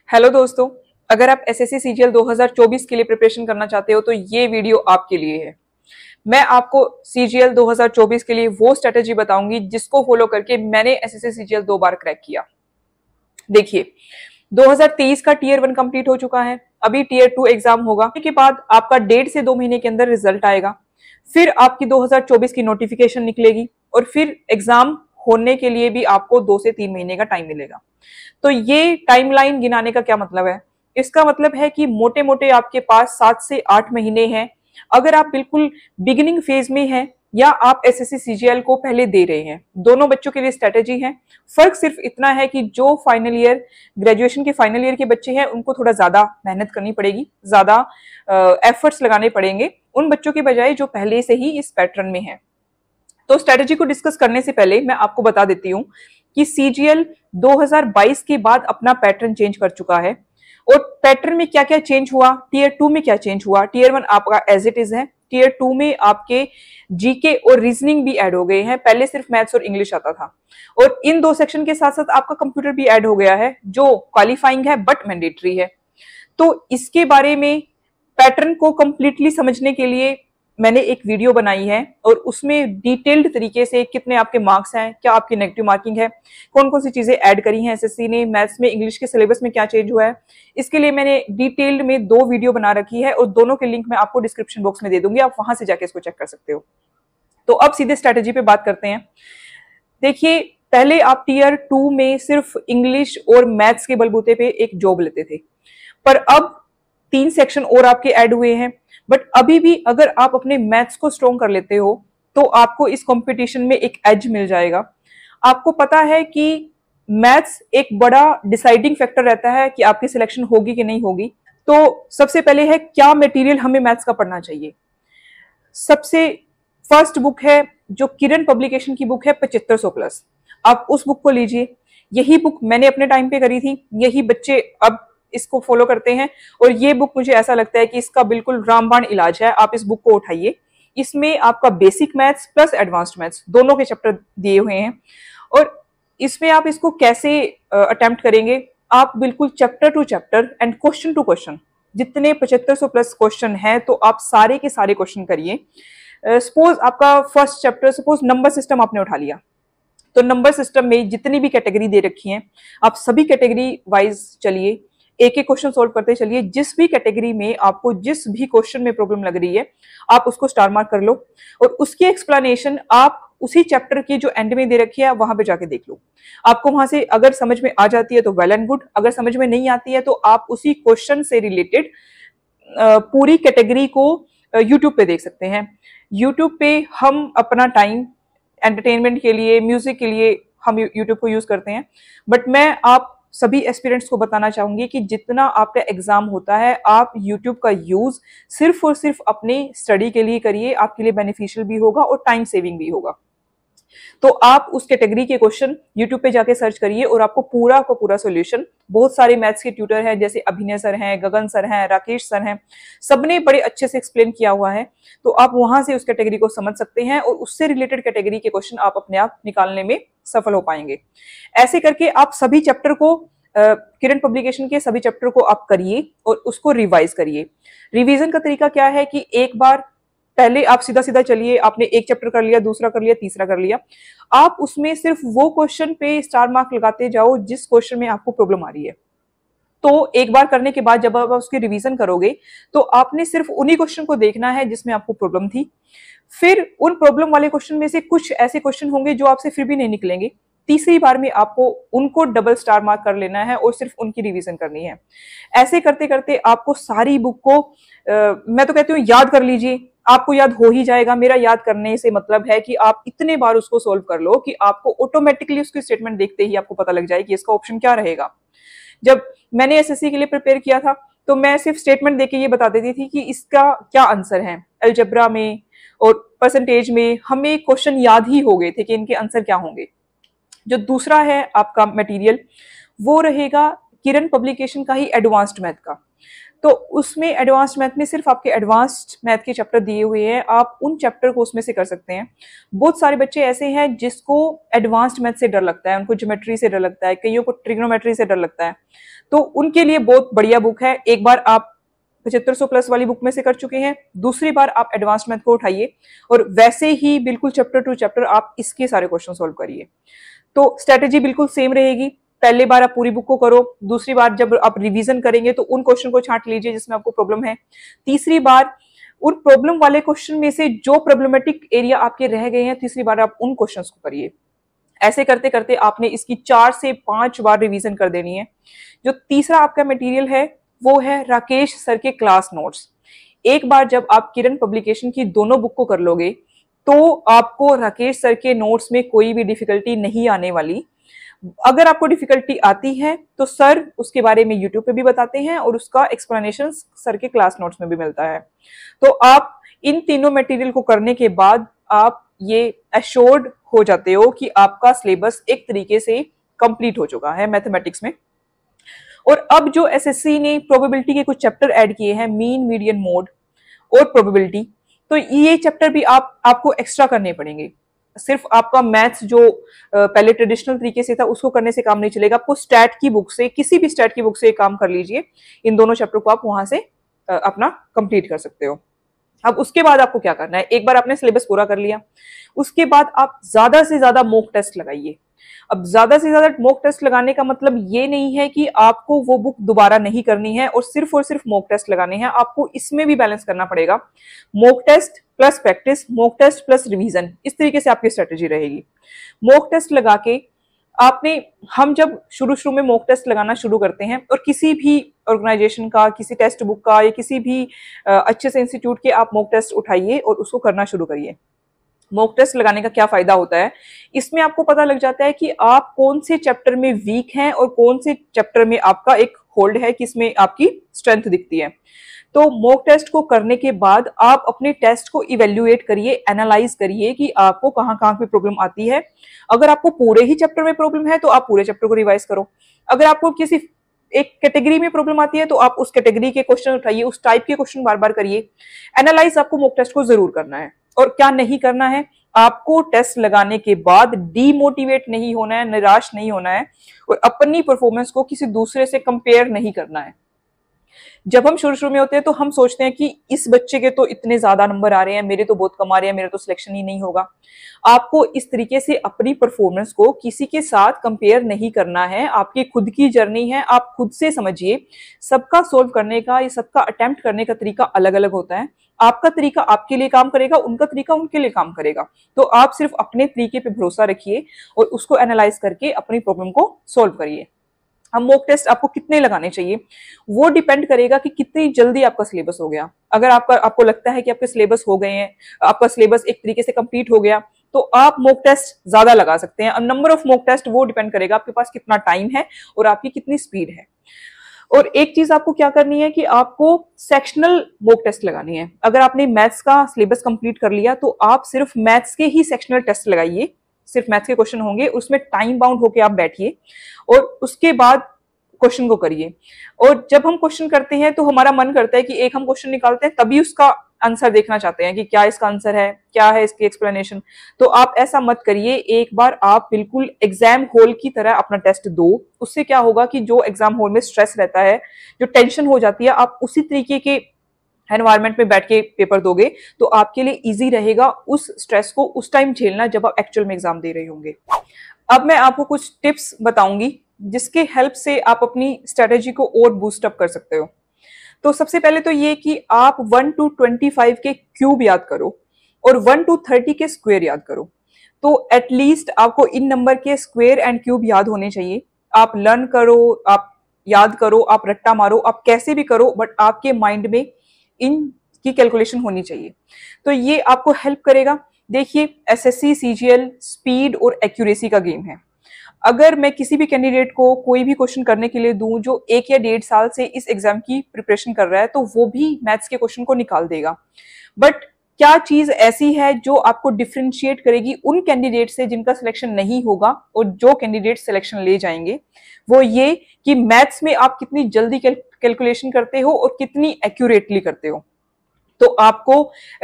Hello दोस्तों, अगर आप एसएससी सीजीएल 2024 के लिए प्रिपरेशन करना चाहते हो तो ये वीडियो आपके लिए है। मैं आपको सीजीएल 2024 के लिए वो स्ट्रेटेजी बताऊंगी जिसको फॉलो करके मैंने एसएससी सीजीएल 2 बार क्रैक किया। देखिए, 2023 का टीयर 1 कंप्लीट हो चुका है। अभी टीयर 2 एग्जाम होगा, के बाद आपका 1.5 से 2 महीने के अंदर रिजल्ट आएगा। फिर आपकी 2024 की नोटिफिकेशन निकलेगी और फिर एग्जाम होने के लिए भी आपको 2 से 3 महीने का टाइम मिलेगा। तो ये टाइमलाइन गिनाने का क्या मतलब है? इसका मतलब है कि मोटे मोटे आपके पास 7 से 8 महीने हैं। अगर आप बिल्कुल बिगिनिंग फेज में हैं या आप एसएससी सीजीएल को पहले दे रहे हैं, दोनों बच्चों के लिए स्ट्रेटेजी है। फर्क सिर्फ इतना है कि जो फाइनल ईयर ग्रेजुएशन के फाइनल ईयर के बच्चे हैं उनको थोड़ा ज्यादा मेहनत करनी पड़ेगी, ज्यादा एफर्ट्स लगाने पड़ेंगे उन बच्चों के बजाय जो पहले से ही इस पैटर्न में है। तो स्ट्रेटेजी को डिस्कस करने से पहले मैं आपको बता देती हूं कि सीजीएल 2022 के बाद अपना पैटर्न चेंज कर चुका है। और पैटर्न में क्या क्या चेंज हुआ, टीयर 2 में क्या चेंज हुआ। टीयर 1 आपका एज इट इज है, टीयर 2 में आपके जीके और रीजनिंग भी ऐड हो गए हैं। पहले सिर्फ मैथ्स और इंग्लिश आता था और इन 2 सेक्शन के साथ साथ आपका कंप्यूटर भी ऐड हो गया है जो क्वालिफाइंग है बट मैंडेटरी है। तो इसके बारे में पैटर्न को कंप्लीटली समझने के लिए मैंने एक वीडियो बनाई है और उसमें डिटेल्ड तरीके से कितने आपके मार्क्स हैं, क्या आपकी नेगेटिव मार्किंग है, कौन कौन सी चीजें ऐड करी हैं एसएससी ने, मैथ्स में इंग्लिश के सिलेबस में क्या चेंज हुआ है। इसके लिए मैंने डिटेल्ड में 2 वीडियो बना रखी है और दोनों के लिंक मैं आपको डिस्क्रिप्शन बॉक्स में दे दूंगी, आप वहां से जाके इसको चेक कर सकते हो। तो अब सीधे स्ट्रेटेजी पे बात करते हैं। देखिए, पहले आप टीयर 2 में सिर्फ इंग्लिश और मैथ्स के बलबूते पे एक जॉब लेते थे, पर अब 3 सेक्शन और आपके ऐड हुए हैं। बट अभी भी अगर आप अपने मैथ्स को स्ट्रॉन्ग कर लेते हो तो आपको इस कंपटीशन में एक एज मिल जाएगा। आपको पता है कि मैथ्स एक बड़ा डिसाइडिंग फैक्टर रहता है कि आपकी सिलेक्शन होगी कि नहीं होगी। तो सबसे पहले है क्या मटेरियल हमें मैथ्स का पढ़ना चाहिए। सबसे फर्स्ट बुक है जो किरण पब्लिकेशन की बुक है 7500 प्लस, आप उस बुक को लीजिए। यही बुक मैंने अपने टाइम पे करी थी, यही बच्चे अब इसको फॉलो करते हैं और ये बुक मुझे ऐसा लगता है कि इसका बिल्कुल रामबाण इलाज है। आप इस बुक को उठाइए, इसमें आपका basic maths plus advanced maths दोनों के चैप्टर दिए हुए हैं। और इसमें आप इसको कैसे अटेम्प्ट करेंगे, आप बिल्कुल chapter to chapter and question to question, जितने 7500 प्लस क्वेश्चन हैं तो आप सारे के सारे क्वेश्चन करिए। सपोज आपका first chapter, suppose number system आपने उठा लिया, तो नंबर सिस्टम में जितनी भी कैटेगरी दे रखी हैं आप सभी कैटेगरी वाइज चलिए, एक एक क्वेश्चन सोल्व करते चलिए। जिस भी कैटेगरी में आपको जिस भी क्वेश्चन में प्रॉब्लम लग रही है आप उसको स्टार मार्क कर लो और उसकी एक्सप्लेनेशन आप उसी चैप्टर की जो एंड में दे रखी है वहां पे जाके देख लो। आपको वहां से अगर समझ में आ जाती है तो वेल एंड गुड, अगर समझ में नहीं आती है तो आप उसी क्वेश्चन से रिलेटेड पूरी कैटेगरी को यूट्यूब पे देख सकते हैं। यूट्यूब पे हम अपना टाइम एंटरटेनमेंट के लिए, म्यूजिक के लिए हम यूट्यूब को यूज करते हैं, बट मैं आप सभी एस्पिरेंट्स को बताना चाहूंगी कि जितना आपका एग्जाम होता है आप यूट्यूब का यूज सिर्फ और सिर्फ अपने स्टडी के लिए करिए, आपके लिए बेनिफिशियल भी होगा और टाइम सेविंग भी होगा। तो आप उस कैटेगरी के क्वेश्चन यूट्यूब पे जाके सर्च करिए और आपको पूरा का पूरा सॉल्यूशन, बहुत सारे मैथ्स के ट्यूटर हैं जैसे अभिनय सर हैं, गगन सर हैं, राकेश सर हैं, सबने बड़े अच्छे से एक्सप्लेन किया हुआ है। तो आप वहां से उस कैटेगरी को समझ सकते हैं और उससे रिलेटेड कैटेगरी के क्वेश्चन आप अपने आप निकालने में सफल हो पाएंगे। ऐसे करके आप सभी चैप्टर को, किरण पब्लिकेशन के सभी चैप्टर को आप करिए और उसको रिवाइज करिए। रिवीजन का तरीका क्या है कि एक बार पहले आप सीधा सीधा चलिए, आपने एक चैप्टर कर लिया, दूसरा कर लिया, तीसरा कर लिया, आप उसमें सिर्फ वो क्वेश्चन पे स्टार मार्क लगाते जाओ जिस क्वेश्चन में आपको प्रॉब्लम आ रही है। तो एक बार करने के बाद जब आप उसकी रिवीजन करोगे तो आपने सिर्फ उन्हीं क्वेश्चन को देखना है जिसमें आपको प्रॉब्लम थी। फिर उन प्रॉब्लम वाले क्वेश्चन में से कुछ ऐसे क्वेश्चन होंगे जो आपसे फिर भी नहीं निकलेंगे, तीसरी बार में आपको उनको डबल स्टार मार्क कर लेना है और सिर्फ उनकी रिवीजन करनी है। ऐसे करते करते आपको सारी बुक को मैं तो कहती हूँ याद कर लीजिए, आपको याद हो ही जाएगा। मेरा याद करने से मतलब है कि आप इतने बार उसको सोल्व कर लो कि आपको ऑटोमेटिकली उसकी स्टेटमेंट देखते ही आपको पता लग जाए कि इसका ऑप्शन क्या रहेगा। जब मैंने एसएससी के लिए प्रिपेयर किया था तो मैं सिर्फ स्टेटमेंट देके ये बता देती थी कि इसका क्या आंसर है। अलजेब्रा में और परसेंटेज में हमें क्वेश्चन याद ही हो गए थे कि इनके आंसर क्या होंगे। जो दूसरा है आपका मटेरियल वो रहेगा किरण पब्लिकेशन का ही एडवांस्ड मैथ का। तो उसमें एडवांस्ड मैथ में सिर्फ आपके एडवांस्ड मैथ के चैप्टर दिए हुए हैं, आप उन चैप्टर को उसमें से कर सकते हैं। बहुत सारे बच्चे ऐसे हैं जिसको एडवांस्ड मैथ से डर लगता है, उनको ज्योमेट्री से डर लगता है, कईयों को ट्रिग्नोमेट्री से डर लगता है, तो उनके लिए बहुत बढ़िया बुक है। एक बार आप 7500 प्लस वाली बुक में से कर चुके हैं, दूसरी बार आप एडवांस्ड मैथ को उठाइए और वैसे ही बिल्कुल चैप्टर टू चैप्टर आप इसके सारे क्वेश्चन सॉल्व करिए। तो स्ट्रेटेजी बिल्कुल सेम रहेगी। पहले बार आप पूरी बुक को करो, दूसरी बार जब आप रिवीजन करेंगे तो उन क्वेश्चन को छांट लीजिए जिसमें आपको प्रॉब्लम है, तीसरी बार उन प्रॉब्लम वाले क्वेश्चन में से जो प्रॉब्लमेटिक एरिया आपके रह गए हैं, तीसरी बार आप उन क्वेश्चंस को करिए। ऐसे करते करते आपने इसकी 4 से 5 बार रिवीजन कर देनी है। जो तीसरा आपका मटेरियल है वो है राकेश सर के क्लास नोट्स। एक बार जब आप किरण पब्लिकेशन की दोनों बुक को कर लोगे तो आपको राकेश सर के नोट्स में कोई भी डिफिकल्टी नहीं आने वाली। अगर आपको डिफिकल्टी आती है तो सर उसके बारे में यूट्यूब पे भी बताते हैं और उसका एक्सप्लेनेशन सर के क्लास नोट्स में भी मिलता है। तो आप इन तीनों मटेरियल को करने के बाद आप ये एश्योर्ड हो जाते हो कि आपका सिलेबस एक तरीके से कंप्लीट हो चुका है मैथमेटिक्स में। और अब जो एसएससी ने प्रोबेबिलिटी के कुछ चैप्टर ऐड किए हैं, मीन, मीडियन, मोड और प्रोबेबिलिटी, तो ये चैप्टर भी आपको एक्स्ट्रा करने पड़ेंगे। सिर्फ आपका मैथ्स जो पहले ट्रेडिशनल तरीके से था उसको करने से काम नहीं चलेगा, आपको स्टैट की बुक से, किसी भी स्टैट की बुक से काम कर लीजिए। इन दोनों चैप्टर को आप वहां से अपना कंप्लीट कर सकते हो। अब उसके बाद आपको क्या करना है, एक बार आपने सिलेबस पूरा कर लिया, उसके बाद आप ज्यादा से ज्यादा मॉक टेस्ट लगाइए। अब ज्यादा से ज्यादा मॉक टेस्ट लगाने का मतलब ये नहीं है कि आपको वो बुक दोबारा नहीं करनी है और सिर्फ मॉक टेस्ट लगाने हैं, आपको इसमें भी बैलेंस करना पड़ेगा। Mock test plus practice, mock test plus revision, इस तरीके से आपकी स्ट्रेटेजी रहेगी। मॉक टेस्ट लगा के हम जब शुरू में मॉक टेस्ट लगाना शुरू करते हैं और किसी भी ऑर्गेनाइजेशन का, किसी टेक्स्ट बुक का या किसी भी अच्छे से इंस्टीट्यूट के आप मॉक टेस्ट उठाइए और उसको करना शुरू करिए। मॉक टेस्ट लगाने का क्या फायदा होता है, इसमें आपको पता लग जाता है कि आप कौन से चैप्टर में वीक हैं और कौन से चैप्टर में आपका एक होल्ड है, किसमें आपकी स्ट्रेंथ दिखती है। तो मॉक टेस्ट को करने के बाद आप अपने टेस्ट को इवेल्युएट करिए, एनालाइज करिए कि आपको कहाँ कहाँ पे प्रॉब्लम आती है। अगर आपको पूरे ही चैप्टर में प्रॉब्लम है तो आप पूरे चैप्टर को रिवाइज करो। अगर आपको किसी एक कैटेगरी में प्रॉब्लम आती है तो आप उस कैटेगरी के क्वेश्चन उठाइए, उस टाइप के क्वेश्चन बार बार करिए। एनालाइज आपको मॉक टेस्ट को जरूर करना है। और क्या नहीं करना है, आपको टेस्ट लगाने के बाद डीमोटिवेट नहीं होना है, निराश नहीं होना है और अपनी परफॉर्मेंस को किसी दूसरे से कंपेयर नहीं करना है। जब हम शुरू में होते हैं तो हम सोचते हैं कि इस बच्चे के तो इतने ज्यादा नंबर आ रहे हैं, मेरे तो बहुत कम आ रहे हैं, मेरा तो सिलेक्शन ही नहीं होगा। आपको इस तरीके से अपनी परफॉर्मेंस को किसी के साथ कंपेयर नहीं करना है। आपकी खुद की जर्नी है, आप खुद से समझिए। सबका सोल्व करने का या सबका अटेम्प्ट करने का तरीका अलग अलग होता है। आपका तरीका आपके लिए काम करेगा, उनका तरीका उनके लिए काम करेगा। तो आप सिर्फ अपने तरीके पे भरोसा रखिए और उसको एनालाइज करके अपनी प्रॉब्लम को सोल्व करिए। हम मॉक टेस्ट आपको कितने लगाने चाहिए वो डिपेंड करेगा कि कितनी जल्दी आपका सिलेबस हो गया। अगर आपको लगता है कि आपके सिलेबस हो गए हैं, आपका सिलेबस एक तरीके से कंप्लीट हो गया, तो आप मॉक टेस्ट ज्यादा लगा सकते हैं। अब नंबर ऑफ मॉक टेस्ट वो डिपेंड करेगा आपके पास कितना टाइम है और आपकी कितनी स्पीड है। और एक चीज आपको क्या करनी है कि आपको सेक्शनल मॉक टेस्ट लगानी है। अगर आपने मैथ्स का सिलेबस कंप्लीट कर लिया तो आप सिर्फ मैथ्स के ही सेक्शनल टेस्ट लगाइए। सिर्फ मैथ्स के क्वेश्चन होंगे, उसमें टाइम बाउंड होके आप बैठिए और उसके बाद क्वेश्चन को करिए। और जब हम क्वेश्चन करते हैं तो हमारा मन करता है कि एक हम क्वेश्चन निकालते हैं तभी उसका आंसर देखना चाहते हैं कि क्या इसका आंसर है, क्या है इसकी एक्सप्लेनेशन। तो आप ऐसा मत करिए। एक बार आप बिल्कुल एग्जाम हॉल की तरह अपना टेस्ट दो। उससे क्या होगा कि जो एग्जाम हॉल में स्ट्रेस रहता है, जो टेंशन हो जाती है, आप उसी तरीके के एनवायरनमेंट में बैठ के पेपर दोगे तो आपके लिए इजी रहेगा उस स्ट्रेस को उस टाइम झेलना जब आप एक्चुअल में एग्जाम दे रहे होंगे। अब मैं आपको कुछ टिप्स बताऊंगी जिसके हेल्प से आप अपनी स्ट्रेटेजी को और बूस्ट अप कर सकते हो। तो सबसे पहले तो ये कि आप 1 to 25 के क्यूब याद करो और 1 to 30 के स्क्वायर याद करो। तो एटलीस्ट आपको इन नंबर के स्क्वायर एंड क्यूब याद होने चाहिए। आप लर्न करो, आप याद करो, आप रट्टा मारो, आप कैसे भी करो, बट आपके माइंड में इनकी कैलकुलेशन होनी चाहिए। तो ये आपको हेल्प करेगा। देखिए, एसएससी सीजीएल स्पीड और एक्यूरेसी का गेम है। अगर मैं किसी भी कैंडिडेट को कोई भी क्वेश्चन करने के लिए दूं जो 1 या 1.5 साल से इस एग्जाम की प्रिपरेशन कर रहा है तो वो भी मैथ्स के क्वेश्चन को निकाल देगा। बट क्या चीज ऐसी है जो आपको डिफरेंशिएट करेगी उन कैंडिडेट से जिनका सिलेक्शन नहीं होगा और जो कैंडिडेट सिलेक्शन ले जाएंगे? वो ये कि मैथ्स में आप कितनी जल्दी कैलकुलेशन करते हो और कितनी एक्यूरेटली करते हो। तो आपको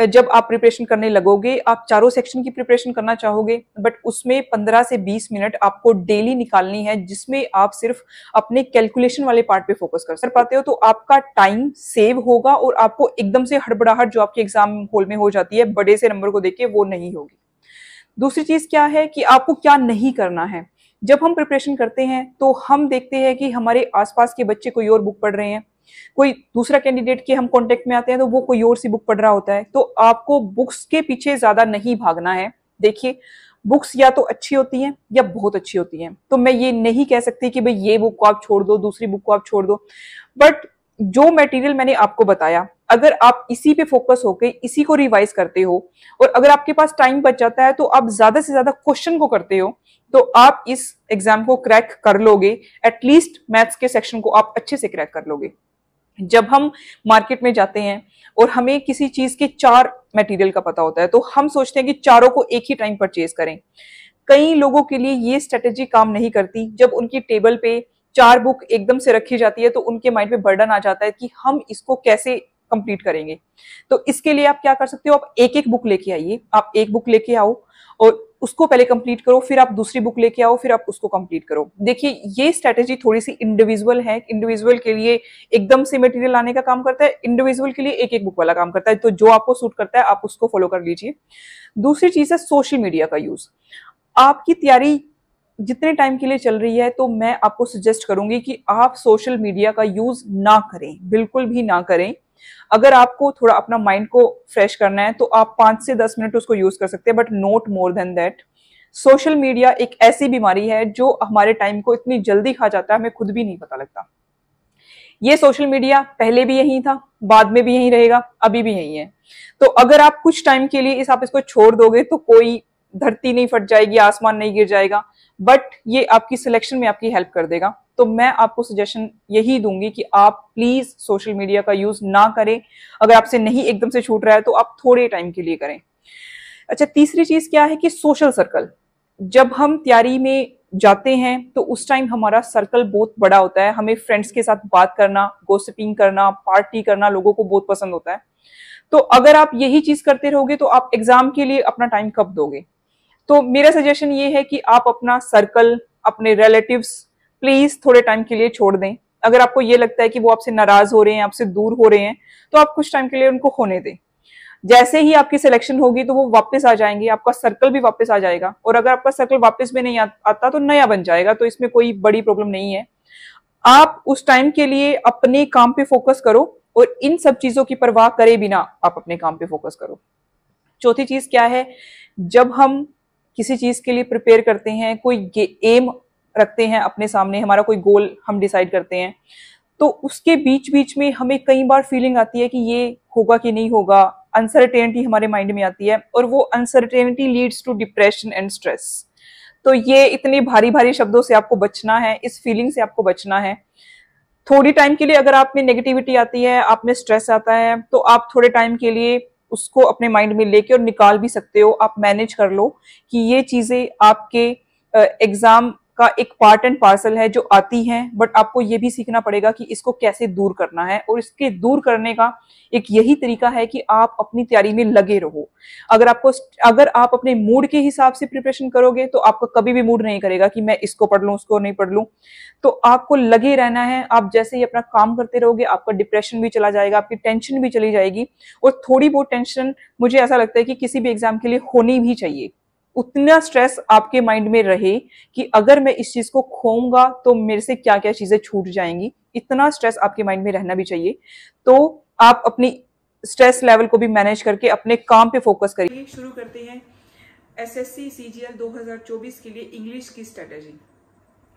जब आप प्रिपरेशन करने लगोगे, आप चारों सेक्शन की प्रिपरेशन करना चाहोगे, बट उसमें 15 से 20 मिनट आपको डेली निकालनी है, जिसमें आप सिर्फ अपने कैलकुलेशन वाले पार्ट पे फोकस कर पाते हो। तो आपका टाइम सेव होगा और आपको एकदम से हड़बड़ाहट जो आपके एग्जाम हॉल में हो जाती है बड़े से नंबर को देख के, वो नहीं होगी। दूसरी चीज क्या है कि आपको क्या नहीं करना है। जब हम प्रिपरेशन करते हैं तो हम देखते हैं कि हमारे आसपास के बच्चे कोई और बुक पढ़ रहे हैं, कोई दूसरा कैंडिडेट के हम कांटेक्ट में आते हैं तो वो कोई और सी बुक पढ़ रहा होता है। तो आपको बुक्स के पीछे ज्यादा नहीं भागना है। देखिए, बुक्स या तो अच्छी होती हैं या बहुत अच्छी होती हैं, तो मैं ये नहीं कह सकती कि भाई ये बुक को आप छोड़ दो, दूसरी बुक को आप छोड़ दो, बट जो मटेरियल मैंने आपको बताया, अगर आप इसी पे फोकस होके इसी को रिवाइज करते हो और अगर आपके पास टाइम बच जाता है तो आप ज्यादा से ज्यादा क्वेश्चन को करते हो, तो आप इस एग्जाम को क्रैक कर लोगे। एटलीस्ट मैथ्स के सेक्शन को आप अच्छे से क्रैक कर लोगे। जब हम मार्केट में जाते हैं और हमें किसी चीज के 4 मटेरियल का पता होता है तो हम सोचते हैं कि चारों को एक ही टाइम परचेज करें। कई लोगों के लिए ये स्ट्रेटेजी काम नहीं करती। जब उनकी टेबल पे 4 बुक एकदम से रखी जाती है तो उनके माइंड में बर्डन आ जाता है कि हम इसको कैसे कंप्लीट करेंगे। तो इसके लिए आप क्या कर सकते हो, आप एक एक बुक लेके आइए। आप एक बुक लेके आओ और उसको पहले कंप्लीट करो, फिर आप दूसरी बुक लेके आओ, फिर आप उसको कंप्लीट करो। देखिए, ये स्ट्रेटेजी थोड़ी सी इंडिविजुअल है। इंडिविजुअल के लिए एकदम से मटेरियल लाने का काम करता है, इंडिविजुअल के लिए एक एक बुक वाला काम करता है। तो जो आपको सूट करता है आप उसको फॉलो कर लीजिए। दूसरी चीज है सोशल मीडिया का यूज। आपकी तैयारी जितने टाइम के लिए चल रही है तो मैं आपको सजेस्ट करूंगी कि आप सोशल मीडिया का यूज ना करें, बिल्कुल भी ना करें। अगर आपको थोड़ा अपना माइंड को फ्रेश करना है तो आप 5 से 10 मिनट उसको यूज कर सकते हैं, but not more than that. Social media एक ऐसी बीमारी है जो हमारे टाइम को इतनी जल्दी खा जाता है, हमें खुद भी नहीं पता लगता। ये सोशल मीडिया पहले भी यही था, बाद में भी यही रहेगा, अभी भी यही है। तो अगर आप कुछ टाइम के लिए आप इसको छोड़ दोगे तो कोई धरती नहीं फट जाएगी, आसमान नहीं गिर जाएगा, बट ये आपकी सिलेक्शन में आपकी हेल्प कर देगा। तो मैं आपको सजेशन यही दूंगी कि आप प्लीज सोशल मीडिया का यूज ना करें। अगर आपसे नहीं एकदम से छूट रहा है तो आप थोड़े टाइम के लिए करें। अच्छा, तीसरी चीज क्या है कि सोशल सर्कल। जब हम तैयारी में जाते हैं तो उस टाइम हमारा सर्कल बहुत बड़ा होता है। हमें फ्रेंड्स के साथ बात करना, गॉसिपिंग करना, पार्टी करना लोगों को बहुत पसंद होता है। तो अगर आप यही चीज करते रहोगे तो आप एग्जाम के लिए अपना टाइम कब दोगे? तो मेरा सजेशन ये है कि आप अपना सर्कल, अपने रिलेटिव्स प्लीज थोड़े टाइम के लिए छोड़ दें। अगर आपको ये लगता है कि वो आपसे नाराज हो रहे हैं, आपसे दूर हो रहे हैं, तो आप कुछ टाइम के लिए उनको होने दें। जैसे ही आपकी सिलेक्शन होगी तो वो वापस आ जाएंगे, आपका सर्कल भी वापस आ जाएगा। और अगर आपका सर्कल वापस भी नहीं आता तो नया बन जाएगा, तो इसमें कोई बड़ी प्रॉब्लम नहीं है। आप उस टाइम के लिए अपने काम पे फोकस करो और इन सब चीजों की परवाह करे बिना आप अपने काम पे फोकस करो। चौथी चीज क्या है, जब हम किसी चीज के लिए प्रिपेयर करते हैं, कोई एम रखते हैं अपने सामने, हमारा कोई गोल हम डिसाइड करते हैं, तो उसके बीच बीच में हमें कई बार फीलिंग आती है कि ये होगा कि नहीं होगा। अनसर्टेनिटी हमारे माइंड में आती है और वो uncertainty leads to depression and stress. तो ये इतने भारी भारी शब्दों से आपको बचना है, इस फीलिंग से आपको बचना है। थोड़ी टाइम के लिए अगर आप में नेगेटिविटी आती है, आप में स्ट्रेस आता है, तो आप थोड़े टाइम के लिए उसको अपने माइंड में लेके और निकाल भी सकते हो। आप मैनेज कर लो कि ये चीजें आपके एग्जाम का एक पार्ट एंड पार्सल है जो आती हैं, बट आपको ये भी सीखना पड़ेगा कि इसको कैसे दूर करना है। और इसके दूर करने का एक यही तरीका है कि आप अपनी तैयारी में लगे रहो। अगर आप अपने मूड के हिसाब से प्रिपरेशन करोगे तो आपका कभी भी मूड नहीं करेगा कि मैं इसको पढ़ लूं, उसको नहीं पढ़ लूं। तो आपको लगे रहना है। आप जैसे ही अपना काम करते रहोगे आपका डिप्रेशन भी चला जाएगा, आपकी टेंशन भी चली जाएगी। और थोड़ी बहुत टेंशन मुझे ऐसा लगता है कि किसी भी एग्जाम के लिए होनी भी चाहिए। उतना स्ट्रेस आपके माइंड में रहे कि अगर मैं इस चीज को खोऊंगा तो मेरे से क्या क्या चीजें छूट जाएंगी, इतना स्ट्रेस आपके माइंड में रहना भी चाहिए। तो आप अपनी स्ट्रेस लेवल को भी मैनेज करके अपने काम पे फोकस करिए। शुरू करते हैं एसएससी सीजीएल 2024 के लिए इंग्लिश की स्ट्रेटेजी।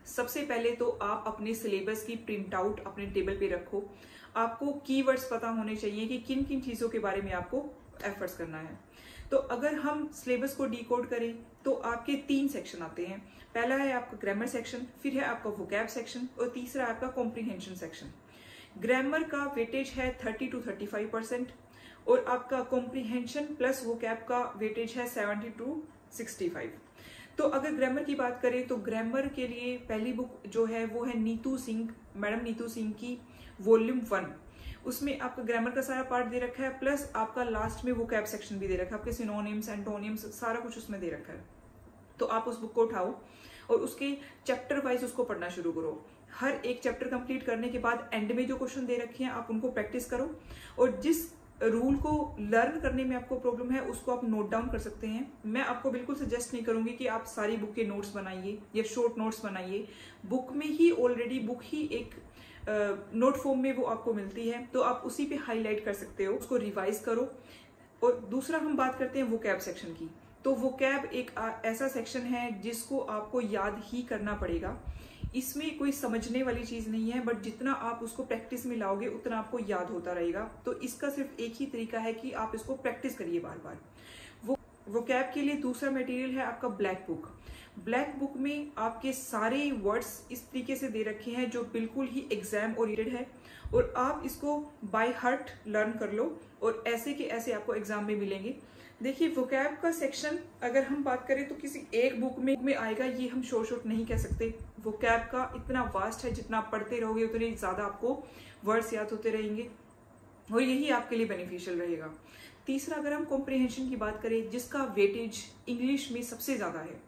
सबसे पहले तो आप अपने सिलेबस की प्रिंट आउट अपने टेबल पे रखो। आपको कीवर्ड्स पता होने चाहिए कि किन किन चीजों के बारे में आपको एफर्ट्स करना है। तो अगर हम सिलेबस को डिकोड करें तो आपके 3 सेक्शन आते हैं। पहला है आपका ग्रामर सेक्शन, फिर है आपका वोकैब सेक्शन और तीसरा है आपका कॉम्प्रीहेंशन सेक्शन। ग्रामर का वेटेज है 30 to 35% और आपका कॉम्प्रिहेंशन प्लस वोकैब का वेटेज है 70 to 65। तो अगर ग्रामर की बात करें तो ग्रामर के लिए पहली बुक जो है वो है नीतू सिंह, मैडम नीतू सिंह की वॉल्यूम 1। उसमें आपका ग्रामर का सारा पार्ट दे रखा है, प्लस आपका लास्ट में वोकैब सेक्शन भी दे रखा है, आपके सिनोनिम्स, एंटोनिम्स, सारा कुछ उसमें दे रखा है। तो आप उस बुक को उठाओ और उसके चैप्टर वाइज उसको पढ़ना शुरू करो। हर एक चैप्टर कंप्लीट करने के बाद एंड में जो क्वेश्चन दे रखे हैं आप उनको प्रैक्टिस करो, और जिस रूल को लर्न करने में आपको प्रॉब्लम है उसको आप नोट डाउन कर सकते हैं। मैं आपको बिल्कुल सजेस्ट नहीं करूंगी कि आप सारी बुक के नोट्स बनाइए या शॉर्ट नोट्स बनाइए। बुक में ही ऑलरेडी बुक ही एक नोट फॉर्म में वो आपको मिलती है, तो आप उसी पे हाईलाइट कर सकते हो, उसको रिवाइज करो। और दूसरा हम बात करते हैं वोकैब सेक्शन की। तो वोकैब एक ऐसा सेक्शन है जिसको आपको याद ही करना पड़ेगा। इसमें कोई समझने वाली चीज नहीं है, बट जितना आप उसको प्रैक्टिस में लाओगे उतना आपको याद होता रहेगा। तो इसका सिर्फ एक ही तरीका है कि आप इसको प्रैक्टिस करिए बार बार। वोकैब के लिए दूसरा मटेरियल है आपका ब्लैक बुक। ब्लैक बुक में आपके सारे वर्ड्स इस तरीके से दे रखे हैं जो बिल्कुल ही एग्जाम ओरिएंटेड है, और आप इसको बाय हार्ट लर्न कर लो और ऐसे के ऐसे आपको एग्जाम में मिलेंगे। देखिए वोकैब का सेक्शन अगर हम बात करें तो किसी एक बुक में आएगा, ये हम शॉर्ट नहीं कह सकते। वोकैब का इतना वास्ट है, जितना आप पढ़ते रहोगे उतने ज्यादा आपको वर्ड्स याद होते रहेंगे, और यही आपके लिए बेनिफिशियल रहेगा। तीसरा, अगर हम कॉम्प्रिहेंशन की बात करें जिसका वेटेज इंग्लिश में सबसे ज्यादा है,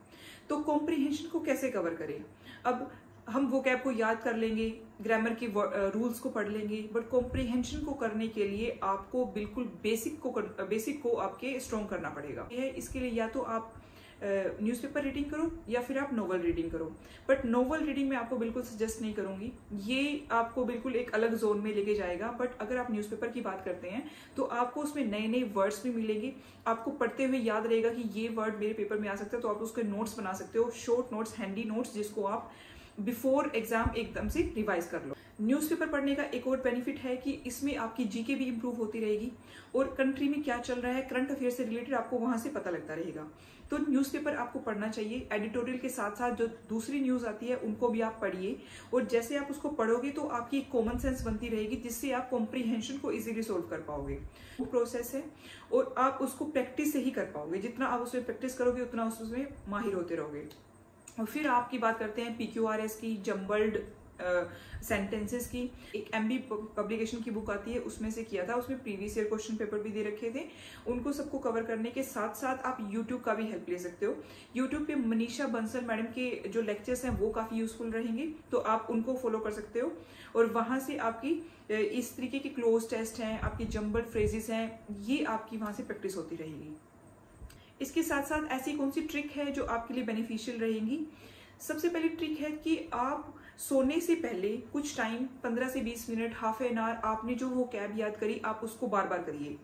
तो कॉम्प्रिहेंशन को कैसे कवर करें। अब हम वोकैब को याद कर लेंगे, ग्रामर की रूल्स को पढ़ लेंगे, बट कॉम्प्रिहेंशन को करने के लिए आपको बिल्कुल बेसिक को आपके स्ट्रॉन्ग करना पड़ेगा। इसके लिए या तो आप न्यूज़पेपर रीडिंग करो या फिर आप नोवेल रीडिंग करो, बट नोवेल रीडिंग मैं आपको बिल्कुल सजेस्ट नहीं करूंगी, ये आपको बिल्कुल एक अलग जोन में लेके जाएगा। बट अगर आप न्यूज़पेपर की बात करते हैं तो आपको उसमें नए नए वर्ड्स भी मिलेंगे, आपको पढ़ते हुए याद रहेगा कि ये वर्ड मेरे पेपर में आ सकता है, तो आप उसके नोट्स बना सकते हो, शॉर्ट नोट्स, हैंडी नोट्स, जिसको आप बिफोर एग्जाम एकदम से रिवाइज कर लो। न्यूज़पेपर पढ़ने का एक और बेनिफिट है कि इसमें आपकी जीके भी इंप्रूव होती रहेगी, और कंट्री में क्या चल रहा है, करंट अफेयर से रिलेटेड आपको वहां से पता लगता रहेगा। तो न्यूज़पेपर आपको पढ़ना चाहिए। एडिटोरियल के साथ साथ जो दूसरी न्यूज आती है उनको भी आप पढ़िए, और जैसे आप उसको पढ़ोगे तो आपकी एक कॉमन सेंस बनती रहेगी, जिससे आप कॉम्प्रिहेंशन को इजीली सोल्व कर पाओगे। वो प्रोसेस है और आप उसको प्रैक्टिस से ही कर पाओगे। जितना आप उसमें प्रैक्टिस करोगे उतना उसमें माहिर होते रहोगे। और फिर आपकी बात करते हैं PQRS की, जम्बल्ड सेंटेंसेस की। एक MB पब्लिकेशन की बुक आती है, उसमें से किया था, उसमें प्रीवियस ईयर क्वेश्चन पेपर भी दे रखे थे। उनको सबको कवर करने के साथ साथ आप YouTube का भी हेल्प ले सकते हो। YouTube पे मनीषा बंसल मैडम के जो लेक्चर्स हैं वो काफी यूजफुल रहेंगे, तो आप उनको फॉलो कर सकते हो, और वहां से आपकी इस तरीके के क्लोज टेस्ट हैं, आपकी जम्बल्ड फ्रेजेस हैं, ये आपकी वहां से प्रैक्टिस होती रहेगी। इसके साथ साथ ऐसी कौन सी ट्रिक है जो आपके लिए बेनिफिशियल रहेंगी। सबसे पहली ट्रिक है कि आप सोने से पहले कुछ टाइम 15 से 20 मिनट, हाफ एन आवर, आपने जो वो कैब याद करी आप उसको बार बार करिए।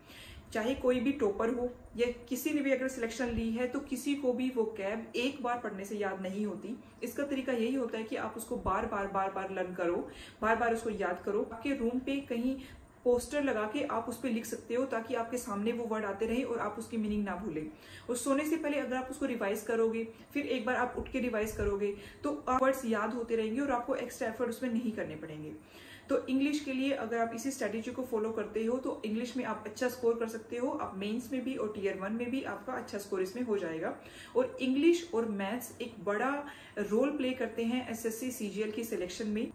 चाहे कोई भी टॉपर हो या किसी ने भी अगर सिलेक्शन ली है, तो किसी को भी वो कैब एक बार पढ़ने से याद नहीं होती। इसका तरीका यही होता है कि आप उसको बार बार लर्न करो, बार बार उसको याद करो। आपके रूम पे कहीं पोस्टर लगा के आप उस पर लिख सकते हो, ताकि आपके सामने वो वर्ड आते रहे और आप उसकी मीनिंग ना भूलें। और सोने से पहले अगर आप उसको रिवाइज करोगे, फिर एक बार आप उठ के रिवाइज करोगे, तो वर्ड्स याद होते रहेंगे और आपको एक्स्ट्रा एफर्ट उसमें नहीं करने पड़ेंगे। तो इंग्लिश के लिए अगर आप इसी स्ट्रेटेजी को फॉलो करते हो तो इंग्लिश में आप अच्छा स्कोर कर सकते हो। आप मेंस में भी और Tier 1 में भी आपका अच्छा स्कोर इसमें हो जाएगा। और इंग्लिश और मैथ्स एक बड़ा रोल प्ले करते हैं SSC CGL की सिलेक्शन में।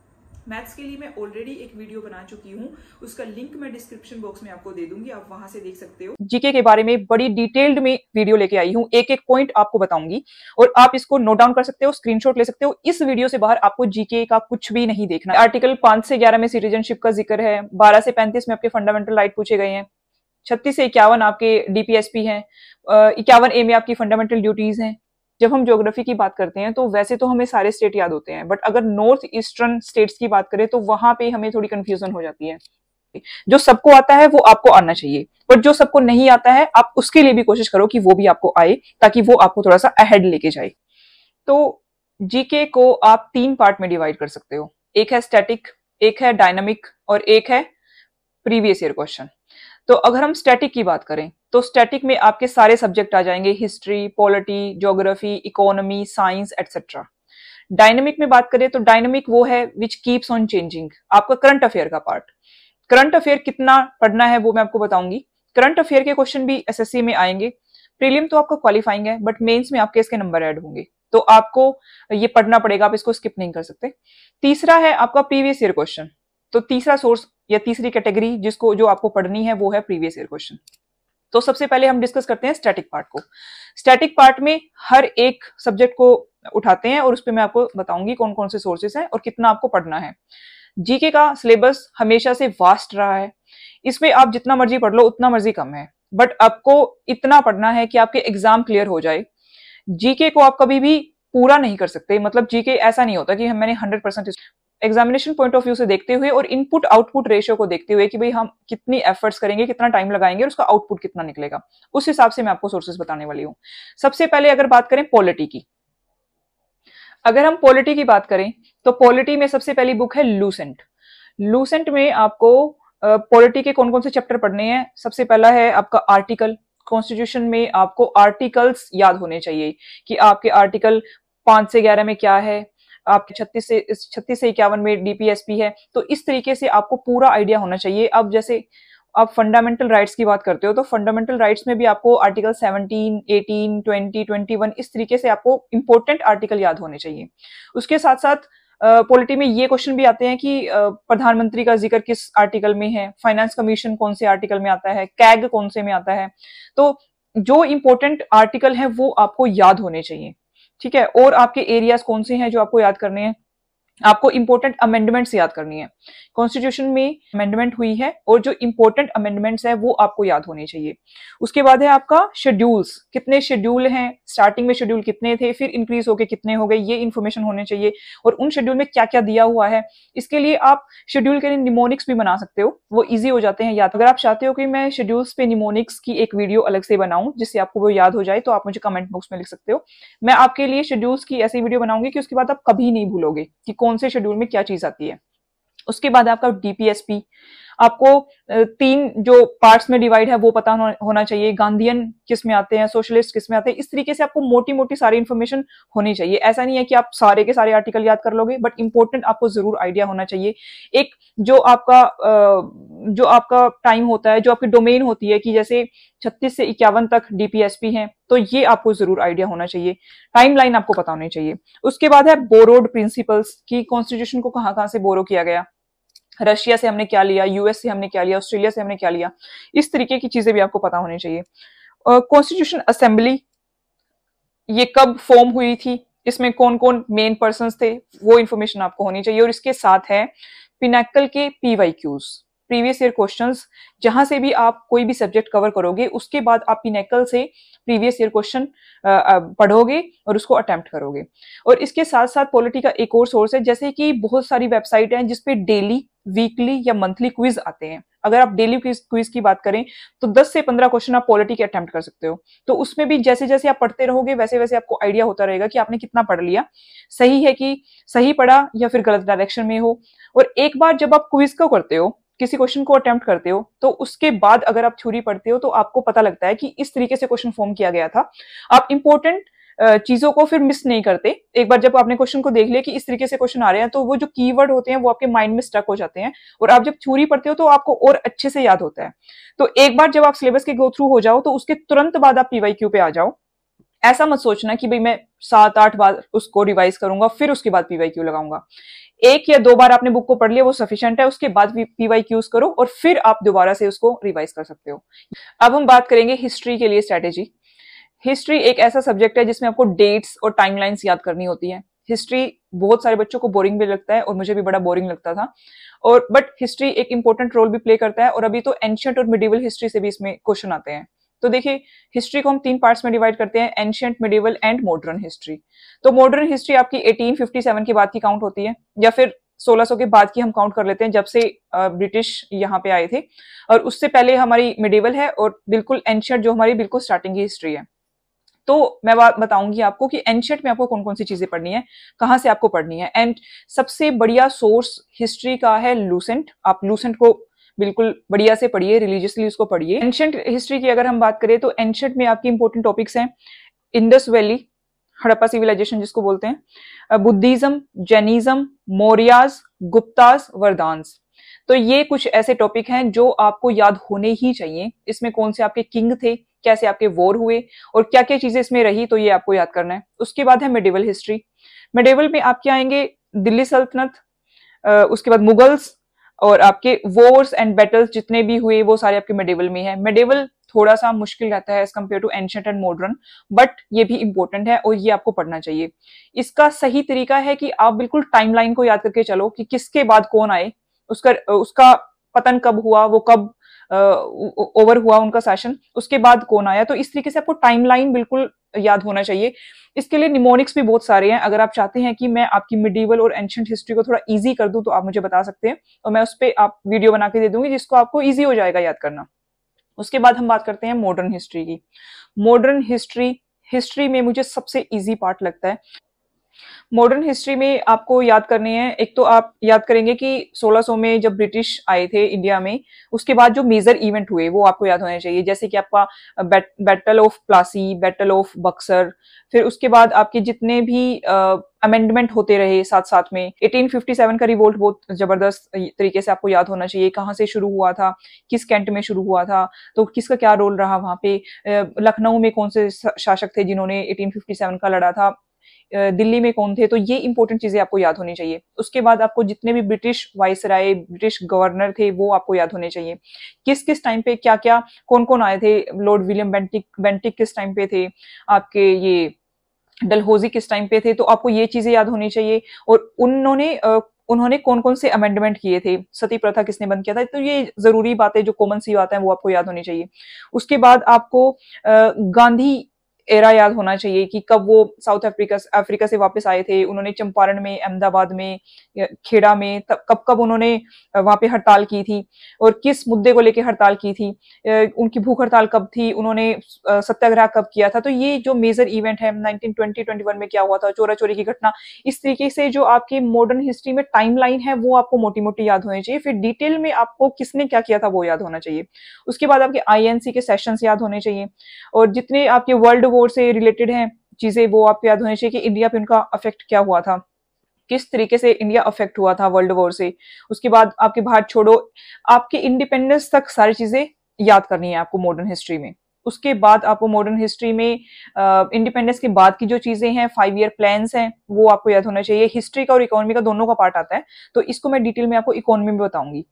मैथ्स के लिए मैं ऑलरेडी एक वीडियो बना चुकी हूँ, उसका लिंक मैं डिस्क्रिप्शन बॉक्स में आपको दे दूंगी, आप वहां से देख सकते हो। जीके के बारे में बड़ी डिटेल्ड में वीडियो लेके आई हूँ, एक एक पॉइंट आपको बताऊंगी और आप इसको नोट डाउन कर सकते हो, स्क्रीनशॉट ले सकते हो। इस वीडियो से बाहर आपको जीके का कुछ भी नहीं देखना। आर्टिकल 5 से 11 में सिटीजनशिप का जिक्र है, 12 से 35 में आपके फंडामेंटल राइट पूछे गए हैं, 36 से 51 आपके DPSP हैं, 51A में आपकी फंडामेंटल ड्यूटीज हैं। जब हम ज्योग्राफी की बात करते हैं तो वैसे तो हमें सारे स्टेट याद होते हैं, बट अगर नॉर्थ ईस्टर्न स्टेट्स की बात करें तो वहां पे हमें थोड़ी कंफ्यूजन हो जाती है। जो सबको आता है वो आपको आना चाहिए, बट जो सबको नहीं आता है आप उसके लिए भी कोशिश करो कि वो भी आपको आए, ताकि वो आपको थोड़ा सा अहेड लेके जाए। तो जीके को आप 3 पार्ट में डिवाइड कर सकते हो, एक है स्टैटिक, एक है डायनामिक और एक है प्रीवियस ईयर क्वेश्चन। तो अगर हम स्टैटिक की बात करें तो स्टैटिक में आपके सारे सब्जेक्ट आ जाएंगे, history, polity, geography, economy, science etcetera. Dynamic में बात करें तो डायनेमिक वो है विच कीप्स ऑन चेंजिंग, आपका करंट अफेयर का पार्ट। करंट अफेयर कितना पढ़ना है वो मैं आपको बताऊंगी। करंट अफेयर के क्वेश्चन भी एसएससी में आएंगे। प्रीलिम तो आपका क्वालिफाइंग है, बट मेंस में आपके इसके नंबर ऐड होंगे, तो आपको ये पढ़ना पड़ेगा, आप इसको स्किप नहीं कर सकते। तीसरा है आपका प्रीवियस ईयर क्वेश्चन। तो तीसरा सोर्स या तीसरी कैटेगरी जिसको जो आपको पढ़नी है वो है प्रीवियस ईयर क्वेश्चन। तो सबसे पहले हम डिस्कस करते हैं स्टैटिक पार्ट को। स्टैटिक पार्ट में हर एक सब्जेक्ट को उठाते हैं और उस पर मैं आपको बताऊंगी कौन कौन से सोर्सेस हैं और कितना आपको पढ़ना है। जीके का सिलेबस हमेशा से वास्ट रहा है, इसमें आप जितना मर्जी पढ़ लो उतना मर्जी कम है, बट आपको इतना पढ़ना है कि आपके एग्जाम क्लियर हो जाए। जीके को आप कभी भी पूरा नहीं कर सकते, मतलब जीके ऐसा नहीं होता कि मैंने 100% एग्जामिनेशन पॉइंट ऑफ व्यू से देखते हुए और इनपुट आउटपुट रेशियो को देखते हुए कि भाई हम कितनी एफर्ट्स करेंगे, कितना टाइम लगाएंगे और उसका आउटपुट कितना निकलेगा, उस हिसाब से मैं आपको सोर्सेस बताने वाली हूँ। सबसे पहले अगर बात करें पॉलिटी की, अगर हम पॉलिटी की बात करें तो पॉलिटी में सबसे पहली बुक है लूसेंट। लूसेंट में आपको पॉलिटी के कौन कौन से चैप्टर पढ़ने हैं। सबसे पहला है आपका आर्टिकल। कॉन्स्टिट्यूशन में आपको आर्टिकल्स याद होने चाहिए कि आपके आर्टिकल 5 से 11 में क्या है, आपके 36 से 51 में डीपीएसपी है। तो इस तरीके से आपको पूरा आइडिया होना चाहिए। अब जैसे आप फंडामेंटल राइट्स की बात करते हो तो फंडामेंटल राइट्स में भी आपको आर्टिकल 17, 18, 20, 21 इस तरीके से आपको इंपॉर्टेंट आर्टिकल याद होने चाहिए। उसके साथ साथ पॉलिटी में ये क्वेश्चन भी आते हैं कि प्रधानमंत्री का जिक्र किस आर्टिकल में है, फाइनेंस कमीशन कौन से आर्टिकल में आता है, कैग कौन से में आता है। तो जो इंपॉर्टेंट आर्टिकल है वो आपको याद होने चाहिए, ठीक है। और आपके एरियाज कौन से हैं जो आपको याद करने हैं, आपको इंपॉर्टेंट अमेंडमेंट्स याद करनी है। कॉन्स्टिट्यूशन में अमेंडमेंट हुई है और जो इंपॉर्टेंट अमेंडमेंट्स है वो आपको याद होने चाहिए। उसके बाद है आपका शेड्यूल्स, कितने शेड्यूल हैं, स्टार्टिंग में शेड्यूल कितने थे, फिर इंक्रीज होके कितने हो गए, ये इन्फॉर्मेशन होने चाहिए। और उन शेड्यूल में क्या क्या दिया हुआ है, इसके लिए आप शेड्यूल के लिए निमोनिक्स भी बना सकते हो, वो ईजी हो जाते हैं याद। अगर आप चाहते हो कि मैं शेड्यूल्स पे निमोनिक्स की एक वीडियो अलग से बनाऊं जिससे आपको वो याद हो जाए, तो आप मुझे कमेंट बॉक्स में लिख सकते हो। मैं आपके लिए शेड्यूल्स की ऐसी वीडियो बनाऊंगी कि उसके बाद आप कभी नहीं भूलोगे कि कौन से शेड्यूल में क्या चीज आती है। उसके बाद आपका डीपीएसपी, आपको 3 जो पार्ट्स में डिवाइड है वो पता होना चाहिए। गांधीयन किस में आते हैं, सोशलिस्ट किस में आते हैं, इस तरीके से आपको मोटी मोटी सारी इंफॉर्मेशन होनी चाहिए। ऐसा नहीं है कि आप सारे के सारे आर्टिकल याद कर लोगे, बट इंपॉर्टेंट आपको जरूर आइडिया होना चाहिए। एक जो आपका टाइम होता है, जो आपकी डोमेन होती है कि जैसे 36 से 51 तक डीपीएसपी है, तो ये आपको जरूर आइडिया होना चाहिए। टाइमलाइन आपको पता होनी चाहिए। उसके बाद है बोरोड प्रिंसिपल्स की, कॉन्स्टिट्यूशन को कहां कहां से बोरो किया गया, रशिया से हमने क्या लिया, यूएस से हमने क्या लिया, ऑस्ट्रेलिया से हमने क्या लिया, इस तरीके की चीजें भी आपको पता होनी चाहिए। कॉन्स्टिट्यूशन असेंबली ये कब फॉर्म हुई थी, इसमें कौन कौन मेन पर्संस थे, वो इंफॉर्मेशन आपको होनी चाहिए। और इसके साथ है पिनाकल के पीवाईक्यूज, प्रीवियस ईयर क्वेश्चंस, जहां से भी आप कोई भी सब्जेक्ट कवर करोगे उसके बाद आप पिनाकल से प्रीवियस ईयर क्वेश्चन पढ़ोगे और उसको अटेम्प्ट करोगे। और इसके साथ साथ पॉलिटी का एक और सोर्स है, जैसे कि बहुत सारी वेबसाइट हैं जिसपे डेली, वीकली या मंथली क्विज आते हैं। अगर आप डेली क्विज की बात करें तो 10 से 15 क्वेश्चन आप पॉलिटी के अटेम्प्ट कर सकते हो। तो उसमें भी जैसे जैसे आप पढ़ते रहोगे वैसे वैसे आपको आइडिया होता रहेगा कि आपने कितना पढ़ लिया, सही है कि सही पढ़ा या फिर गलत डायरेक्शन में हो। और एक बार जब आप क्विज को करते हो, किसी क्वेश्चन को अटेम्प्ट करते हो, तो उसके बाद अगर आप थ्योरी पढ़ते हो तो आपको पता लगता है कि इस तरीके से क्वेश्चन फॉर्म किया गया था। आप इंपॉर्टेंट चीजों को फिर मिस नहीं करते। एक बार जब आपने क्वेश्चन को देख लिया कि इस तरीके से क्वेश्चन आ रहे हैं, तो वो जो कीवर्ड होते हैं वो आपके माइंड में स्टक हो जाते हैं और आप जब थ्योरी पढ़ते हो तो आपको और अच्छे से याद होता है। तो एक बार जब आप सिलेबस के गो थ्रू हो जाओ तो उसके तुरंत बाद आप पीवाईक्यू पे आ जाओ। ऐसा मत सोचना कि भाई मैं 7-8 बार उसको रिवाइज करूंगा फिर उसके बाद पीवाईक्यू लगाऊंगा। 1 या 2 बार आपने बुक को पढ़ लिया वो सफिशिएंट है, उसके बाद पीवाईक्यूज करो और फिर आप दोबारा से उसको रिवाइज कर सकते हो। अब हम बात करेंगे हिस्ट्री के लिए स्ट्रेटेजी। हिस्ट्री एक ऐसा सब्जेक्ट है जिसमें आपको डेट्स और टाइमलाइंस याद करनी होती है। हिस्ट्री बहुत सारे बच्चों को बोरिंग भी लगता है और मुझे भी बड़ा बोरिंग लगता था, और बट हिस्ट्री एक इंपॉर्टेंट रोल भी प्ले करता है। और अभी तो एंशिएंट और मिडिवल हिस्ट्री से भी इसमें क्वेश्चन आते हैं। तो देखिए, हिस्ट्री को हम 3 पार्ट्स में डिवाइड करते हैं, ancient, medieval and modern history. तो मॉडर्न हिस्ट्री आपकी 1857 के बाद की काउंट होती है, या फिर 1600 के बाद की हम काउंट कर लेते हैं, जब से ब्रिटिश यहाँ पे आए थे। और उससे पहले हमारी मिडिवल है और बिल्कुल एंशिएंट जो हमारी बिल्कुल स्टार्टिंग की हिस्ट्री है। तो मैं बात बताऊंगी आपको कि एंशिएंट में आपको कौन कौन सी चीजें पढ़नी है, कहां से आपको पढ़नी है। एंड सबसे बढ़िया सोर्स हिस्ट्री का है लूसेंट। आप लूसेंट को बिल्कुल बढ़िया से पढ़िए, रिलीजियसली उसको पढ़िए। एंशिएंट हिस्ट्री की अगर हम बात करें तो एंशिएंट में आपकी इंपॉर्टेंट टॉपिक्स हैं इंडस वैली, हड़प्पा सिविलाइजेशन जिसको बोलते हैं, बुद्धिज्म, जैनिज्म, मौर्याज, गुप्तास, वर्दांस। तो ये कुछ ऐसे टॉपिक हैं जो आपको याद होने ही चाहिए। इसमें कौन से आपके किंग थे, कैसे आपके वॉर हुए और क्या क्या चीजें इसमें रही, तो ये आपको याद करना है। उसके बाद है मेडिवल हिस्ट्री। मेडिवल में आपके आएंगे दिल्ली सल्तनत, उसके बाद मुगल्स, और आपके वॉर्स एंड बैटल्स जितने भी हुए वो सारे आपके मेडिवल में है। मेडिवल थोड़ा सा मुश्किल रहता है as compare to ancient and modern, but ये भी इंपॉर्टेंट है और ये आपको पढ़ना चाहिए। इसका सही तरीका है कि आप बिल्कुल टाइमलाइन को याद करके चलो कि किसके बाद कौन आए, उसका उसका पतन कब हुआ, वो कब ओवर हुआ उनका शासन, उसके बाद कौन आया। तो इस तरीके से आपको टाइमलाइन बिल्कुल याद होना चाहिए। इसके लिए निमोनिक्स भी बहुत सारे हैं। अगर आप चाहते हैं कि मैं आपकी मिडीवल और एंशिएंट हिस्ट्री को थोड़ा इजी कर दूं तो आप मुझे बता सकते हैं, और मैं उस पर आप वीडियो बना के दे दूंगी जिसको आपको इजी हो जाएगा याद करना। उसके बाद हम बात करते हैं मॉडर्न हिस्ट्री की। मॉडर्न हिस्ट्री में मुझे सबसे इजी पार्ट लगता है। मॉडर्न हिस्ट्री में आपको याद करने हैं, एक तो आप याद करेंगे कि 1600 में जब ब्रिटिश आए थे इंडिया में, उसके बाद जो मेजर इवेंट हुए वो आपको याद होने चाहिए। जैसे कि आपका battle of Plassey, battle of Buxar, फिर उसके बाद आपके जितने भी अमेंडमेंट होते रहे साथ साथ में। 1857 का रिवोल्ट बहुत जबरदस्त तरीके से आपको याद होना चाहिए, कहाँ से शुरू हुआ था, किस कैंट में शुरू हुआ था, तो किसका क्या रोल रहा वहां पे। लखनऊ में कौन से शासक थे जिन्होंने 1857 का लड़ा था, दिल्ली में कौन थे। तो ये इंपॉर्टेंट चीजें आपको याद होनी चाहिए। उसके बाद आपको जितने भी ब्रिटिश वाइसराय, ब्रिटिश गवर्नर थे वो आपको याद होने चाहिए। किस किस टाइम पे क्या क्या कौन कौन आए थे। लॉर्ड विलियम बेंटिक किस टाइम पे थे, आपके ये डलहौजी किस टाइम पे थे, तो आपको ये चीजें याद होनी चाहिए। और उन्होंने कौन कौन से अमेंडमेंट किए थे, सती प्रथा किसने बंद किया था। तो ये जरूरी बातें जो कॉमन सी बातें हैं वो आपको याद होनी चाहिए। उसके बाद आपको गांधी एरा याद होना चाहिए कि कब वो साउथ अफ्रीका से वापस आए थे। उन्होंने चंपारण में, अहमदाबाद में, खेड़ा में कब कब उन्होंने वहां पे हड़ताल की थी और किस मुद्दे को लेकर हड़ताल की थी, उनकी भूख हड़ताल कब थी, उन्होंने सत्याग्रह कब किया था। तो ये जो मेजर इवेंट है 1920-21 में क्या हुआ था, चोरा चोरी की घटना, इस तरीके से जो आपकी मॉडर्न हिस्ट्री में टाइमलाइन है वो आपको मोटी मोटी याद होनी चाहिए। फिर डिटेल में आपको किसने क्या किया था वो याद होना चाहिए। उसके बाद आपके आईएनसी के सेशंस याद होने चाहिए, और जितने आपके वर्ल्ड वॉर से रिलेटेड हैं चीजें वो आपको याद होनी चाहिए कि इंडिया पे उनका अफेक्ट क्या हुआ था, किस तरीके से इंडिया अफेक्ट हुआ था वर्ल्ड वॉर से। उसके बाद आपके भारत छोड़ो, आपके इंडिपेंडेंस तक सारी चीजें याद करनी है आपको मॉडर्न हिस्ट्री में। उसके बाद आपको मॉडर्न हिस्ट्री में इंडिपेंडेंस के बाद की जो चीजें हैं, 5 ईयर प्लान्स हैं, वो आपको याद होना चाहिए। हिस्ट्री का और इकोनॉमी का दोनों का पार्ट आता है, तो इसको मैं डिटेल में आपको इकोनॉमी में बताऊंगी।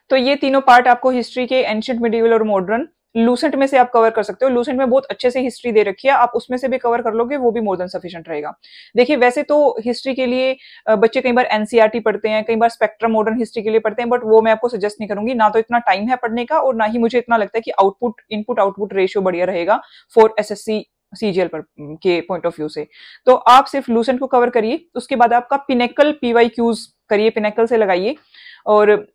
तो ये तीनों पार्ट आपको हिस्ट्री के एंशिएंट, मिडिवल और मॉडर्न लूसेंट में से आप कवर कर सकते हो। लूसेंट में बहुत अच्छे से हिस्ट्री दे रखी है, आप उसमें से भी कवर कर लोगे, वो भी मोर देन सफिशिएंट रहेगा। देखिए वैसे तो हिस्ट्री के लिए बच्चे कई बार एनसीईआरटी पढ़ते हैं, कई बार स्पेक्ट्रम मॉडर्न हिस्ट्री के लिए पढ़ते हैं, बट वो मैं आपको सजेस्ट नहीं करूंगी। ना तो इतना टाइम है पढ़ने का, और ना ही मुझे इतना लगता है कि इनपुट आउटपुट रेशियो बढ़िया रहेगा फॉर एसएससी सीजीएल पर के पॉइंट ऑफ व्यू से। तो आप सिर्फ लूसेंट को कवर करिए। उसके बाद आपका पिनेकल पीवाईक्यूज करिए, पिनेकल से लगाइए, और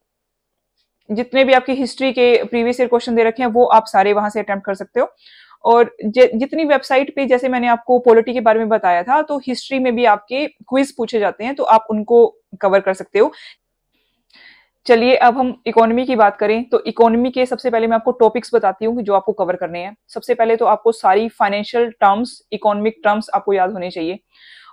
जितने भी आपकी हिस्ट्री के प्रीवियस ईयर क्वेश्चन दे रखे हैं वो आप सारे वहां से अटेम्प्ट कर सकते हो। और जितनी वेबसाइट पे, जैसे मैंने आपको पॉलिटी के बारे में बताया था, तो हिस्ट्री में भी आपके क्विज पूछे जाते हैं, तो आप उनको कवर कर सकते हो। चलिए अब हम इकोनॉमी की बात करें, तो इकोनॉमी के सबसे पहले मैं आपको टॉपिक्स बताती हूँ जो आपको कवर करने हैं। सबसे पहले तो आपको सारी फाइनेंशियल टर्म्स, इकोनॉमिक टर्म्स आपको याद होने चाहिए।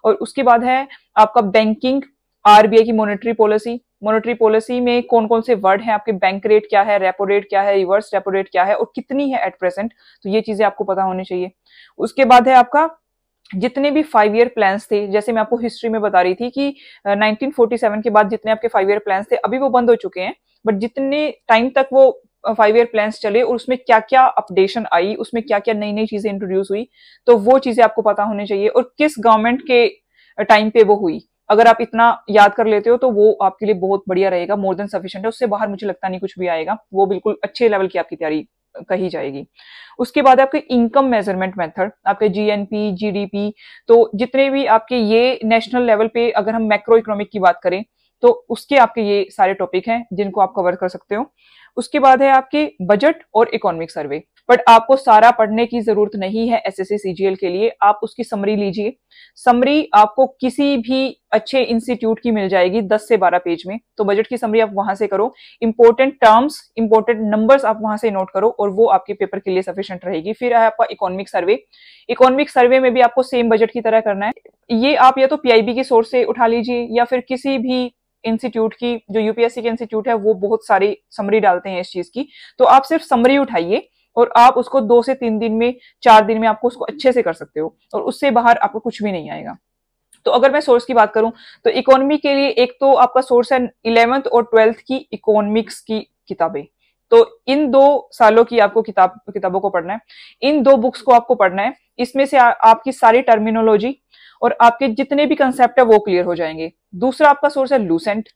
और उसके बाद है आपका बैंकिंग, आरबीआई की मॉनेटरी पॉलिसी में कौन कौन से वर्ड हैं, आपके बैंक रेट क्या है, रेपो रेट क्या है, रिवर्स रेपो रेट क्या है, और कितनी है एट प्रेजेंट, तो ये चीजें आपको पता होनी चाहिए। उसके बाद है आपका जितने भी 5 ईयर प्लान्स थे, जैसे मैं आपको हिस्ट्री में बता रही थी कि 1947 के बाद जितने आपके 5 ईयर प्लान्स थे अभी वो बंद हो चुके हैं, बट जितने टाइम तक वो 5 ईयर प्लान्स चले और उसमें क्या क्या अपडेशन आई, उसमें क्या क्या नई नई चीजें इंट्रोड्यूस हुई, तो वो चीजें आपको पता होनी चाहिए। और किस गवर्नमेंट के टाइम पे वो हुई, अगर आप इतना याद कर लेते हो तो वो आपके लिए बहुत बढ़िया रहेगा, मोर देन सफिशिएंट है। उससे बाहर मुझे लगता नहीं कुछ भी आएगा, वो बिल्कुल अच्छे लेवल की आपकी तैयारी कही जाएगी। उसके बाद आपके इनकम मेजरमेंट मेथड, आपके जीएनपी, जीडीपी, तो जितने भी आपके ये नेशनल लेवल पे, अगर हम मैक्रो इकोनॉमिक की बात करें तो उसके आपके ये सारे टॉपिक हैं जिनको आप कवर कर सकते हो। उसके बाद है आपके बजट और इकोनॉमिक सर्वे, बट आपको सारा पढ़ने की जरूरत नहीं है एसएससी सीजीएल के लिए, आप उसकी समरी लीजिए। समरी आपको किसी भी अच्छे इंस्टीट्यूट की मिल जाएगी 10 से 12 पेज में, तो बजट की समरी आप वहां से करो, इंपॉर्टेंट टर्म्स, इंपॉर्टेंट नंबर्स आप वहां से नोट करो, और वो आपके पेपर के लिए सफिशिएंट रहेगी। फिर है आपका इकोनॉमिक सर्वे में भी आपको सेम बजट की तरह करना है। ये आप या तो पीआईबी की सोर्स से उठा लीजिए या फिर किसी भी इंस्टीट्यूट की, जो यूपीएससी के इंस्टीट्यूट है, वो बहुत सारी समरी डालते हैं इस चीज की। तो आप सिर्फ समरी उठाइए और आप उसको 2 से 3 दिन में, 4 दिन में आपको उसको अच्छे से कर सकते हो, और उससे बाहर आपको कुछ भी नहीं आएगा। तो अगर मैं सोर्स की बात करूं तो इकोनॉमी के लिए एक तो आपका सोर्स है 11th और 12th की इकोनॉमिक्स की किताबें। तो इन 2 सालों की आपको किताबों को पढ़ना है, इन 2 बुक्स को आपको पढ़ना है। इसमें से आपकी सारी टर्मिनोलॉजी और आपके जितने भी कंसेप्ट है वो क्लियर हो जाएंगे। दूसरा आपका सोर्स है लूसेंट।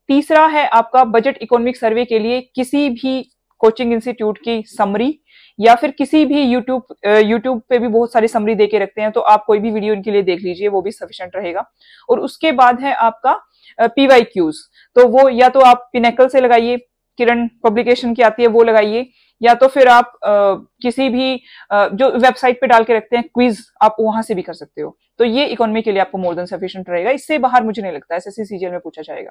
तीसरा है आपका बजट इकोनॉमिक सर्वे के लिए किसी भी कोचिंग इंस्टीट्यूट की समरी, या फिर किसी भी यूट्यूब पे भी बहुत सारी समरी दे के रखते हैं, तो आप कोई भी वीडियो इनके लिए देख लीजिए, वो भी सफिशिएंट रहेगा। और उसके बाद है आपका पीवाईक्यूज। तो वो या तो आप पिनेकल से लगाइए, किरण पब्लिकेशन की आती है वो लगाइए, या तो फिर आप किसी भी जो वेबसाइट पे डाल के रखते हैं क्विज, आप वहां से भी कर सकते हो। तो ये इकोनॉमी के लिए आपको मोर देन सफिशिएंट रहेगा। इससे बाहर मुझे नहीं लगता एसएससी सीजीएल में पूछा जाएगा।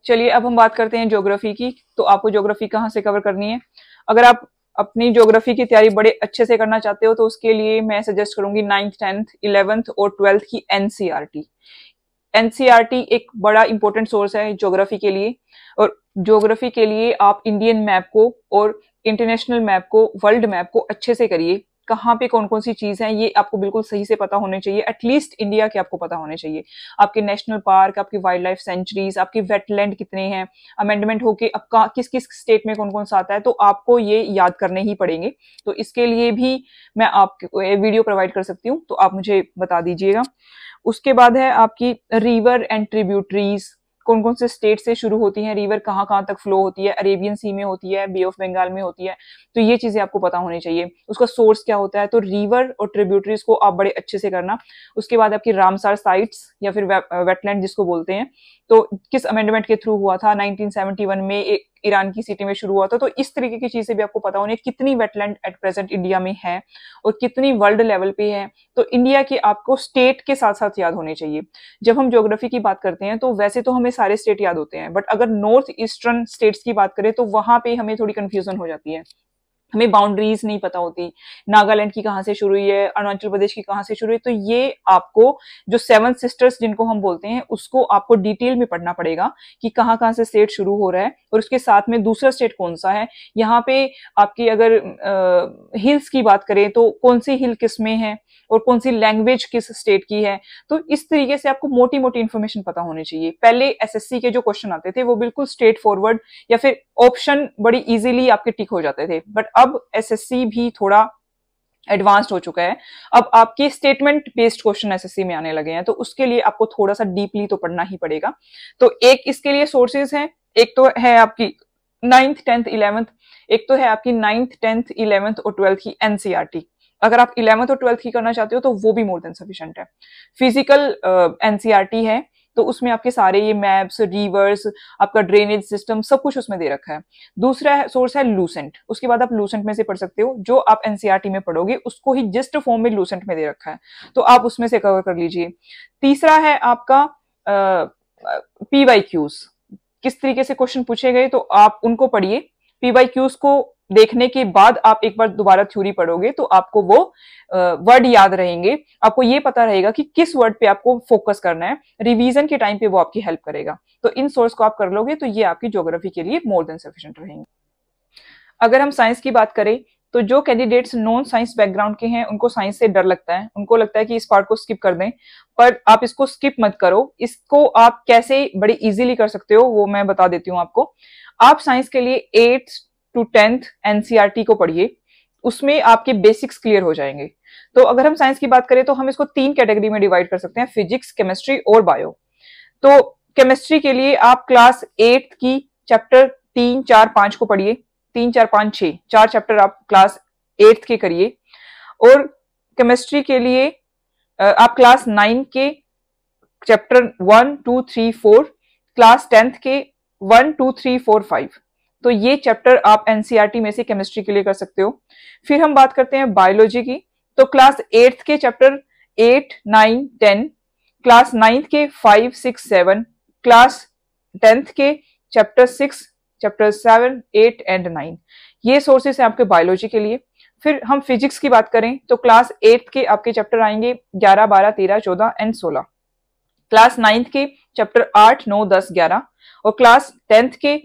चलिए अब हम बात करते हैं ज्योग्राफी की। तो आपको ज्योग्राफी कहाँ से कवर करनी है? अगर आप अपनी ज्योग्राफी की तैयारी बड़े अच्छे से करना चाहते हो तो उसके लिए मैं सजेस्ट करूंगी 9th 10th 11th और 12th की एनसीईआरटी। एनसीईआरटी एक बड़ा इंपॉर्टेंट सोर्स है ज्योग्राफी के लिए, और ज्योग्राफी के लिए आप इंडियन मैप को और इंटरनेशनल मैप को, वर्ल्ड मैप को अच्छे से करिए। कहाँ पे कौन कौन सी चीज है ये आपको बिल्कुल सही से पता होने चाहिए, एटलीस्ट इंडिया के आपको पता होने चाहिए। आपके नेशनल पार्क, आपकी वाइल्ड लाइफ सेंचुरीज, आपकी वेटलैंड कितने हैं, अमेंडमेंट होके अब किस किस स्टेट में कौन कौन सा आता है, तो आपको ये याद करने ही पड़ेंगे। तो इसके लिए भी मैं आपको वीडियो प्रोवाइड कर सकती हूँ, तो आप मुझे बता दीजिएगा। उसके बाद है आपकी रिवर एंड ट्रिब्यूटरीज, कौन कौन से स्टेट से शुरू होती हैं रिवर, कहाँ कहाँ तक फ्लो होती है, अरेबियन सी में होती है, बे ऑफ बंगाल में होती है, तो ये चीजें आपको पता होनी चाहिए। उसका सोर्स क्या होता है, तो रिवर और ट्रिब्यूटरीज को आप बड़े अच्छे से करना। उसके बाद आपकी रामसार साइट्स या फिर वेटलैंड जिसको बोलते हैं, तो किस अमेंडमेंट के थ्रू हुआ था, 1971 में एक ईरान की सिटी में शुरू हुआ था। तो इस तरीके की चीजें भी आपको पता होनी है, कितनी वेटलैंड एट प्रेजेंट इंडिया में है और कितनी वर्ल्ड लेवल पे है। तो इंडिया की आपको स्टेट के साथ साथ याद होने चाहिए। जब हम ज्योग्राफी की बात करते हैं तो वैसे तो हमें सारे स्टेट याद होते हैं, बट अगर नॉर्थ ईस्टर्न स्टेट्स की बात करें तो वहां पे हमें थोड़ी कंफ्यूजन हो जाती है, हमें बाउंड्रीज नहीं पता होती, नागालैंड की कहाँ से शुरू हुई है, अरुणाचल प्रदेश की कहाँ से शुरू हुई। तो ये आपको जो 7 सिस्टर्स जिनको हम बोलते हैं उसको आपको डिटेल में पढ़ना पड़ेगा कि कहाँ कहाँ से स्टेट शुरू हो रहा है और उसके साथ में दूसरा स्टेट कौन सा है। यहाँ पे आपकी अगर हिल्स की बात करें तो कौन सी हिल किस में है और कौन सी लैंग्वेज किस स्टेट की है। तो इस तरीके से आपको मोटी मोटी इन्फॉर्मेशन पता होनी चाहिए। पहले एसएससी के जो क्वेश्चन आते थे वो बिल्कुल स्ट्रेट फॉरवर्ड या फिर ऑप्शन बड़ी इजीली आपके टिक हो जाते थे, बट अब एसएससी भी थोड़ा एडवांस्ड हो चुका है। अब आपके स्टेटमेंट बेस्ड क्वेश्चन एसएससी में आने लगे हैं, तो उसके लिए आपको थोड़ा सा डीपली तो पढ़ना ही पड़ेगा। तो एक इसके लिए सोर्सेज हैं, एक तो है आपकी 9th 10th 11th, एक तो है आपकी 9th 10th 11th और 12th की एनसीईआरटी। अगर आप 11th और 12th की करना चाहते हो तो वो भी मोर देन सफिशिएंट है। फिजिकल एनसीईआरटी है, तो उसमें आपके सारे ये मैप्स, रिवर्स, आपका ड्रेनेज सिस्टम सब कुछ उसमें दे रखा है। दूसरा सोर्स है लूसेंट, उसके बाद आप लूसेंट में से पढ़ सकते हो, जो आप एनसीईआरटी में पढ़ोगे उसको ही जस्ट फॉर्म में लूसेंट में दे रखा है, तो आप उसमें से कवर कर लीजिए। तीसरा है आपका पीवाईक्यूज, किस तरीके से क्वेश्चन पूछे गए तो आप उनको पढ़िए। पीवाईक्यूज को देखने के बाद आप एक बार दोबारा थ्योरी पढ़ोगे तो आपको वो वर्ड याद रहेंगे, आपको ये पता रहेगा कि किस वर्ड पे आपको फोकस करना है, रिवीजन के टाइम पे वो आपकी हेल्प करेगा। तो इन सोर्स को आप कर लोगे तो ये आपकी ज्योग्राफी के लिए मोर देन सफिशिएंट रहेंगे। अगर हम साइंस की बात करें तो जो कैंडिडेट्स नॉन साइंस बैकग्राउंड के हैं उनको साइंस से डर लगता है, उनको लगता है कि इस पार्ट को स्किप कर दें, पर आप इसको स्किप मत करो। इसको आप कैसे बड़े इजीली कर सकते हो वो मैं बता देती हूँ आपको। आप साइंस के लिए 8th to 10th एनसीईआरटी को पढ़िए, उसमें आपके बेसिक्स क्लियर हो जाएंगे। तो अगर हम साइंस की बात करें तो हम इसको 3 कैटेगरी में डिवाइड कर सकते हैं, फिजिक्स, केमिस्ट्री और बायो। तो केमिस्ट्री के लिए आप क्लास 8th की चैप्टर 3, 4, 5 को पढ़िए। 3, 4, 5, 6 4 चैप्टर आप क्लास 8th के करिए। और केमिस्ट्री के लिए आप क्लास 9 के चैप्टर 1, 2, 3, 4, क्लास 10th के 1, 2, 3, 4, 5, तो ये चैप्टर आप एनसीईआरटी में से केमिस्ट्री के लिए कर सकते हो। फिर हम बात करते हैं बायोलॉजी की, तो क्लास 8th के चैप्टर 8, 9, 10, क्लास 9th के 5, 6, 7, क्लास 10th के चैप्टर 6, चैप्टर 7, 8 एंड 9, ये सोर्सेस हैं आपके बायोलॉजी के लिए। फिर हम फिजिक्स की बात करें तो क्लास 8th के आपके चैप्टर आएंगे 11, 12, 13, 14 एंड 16। क्लास 9th के चैप्टर 8, 9, 10, 11 और क्लास 10th के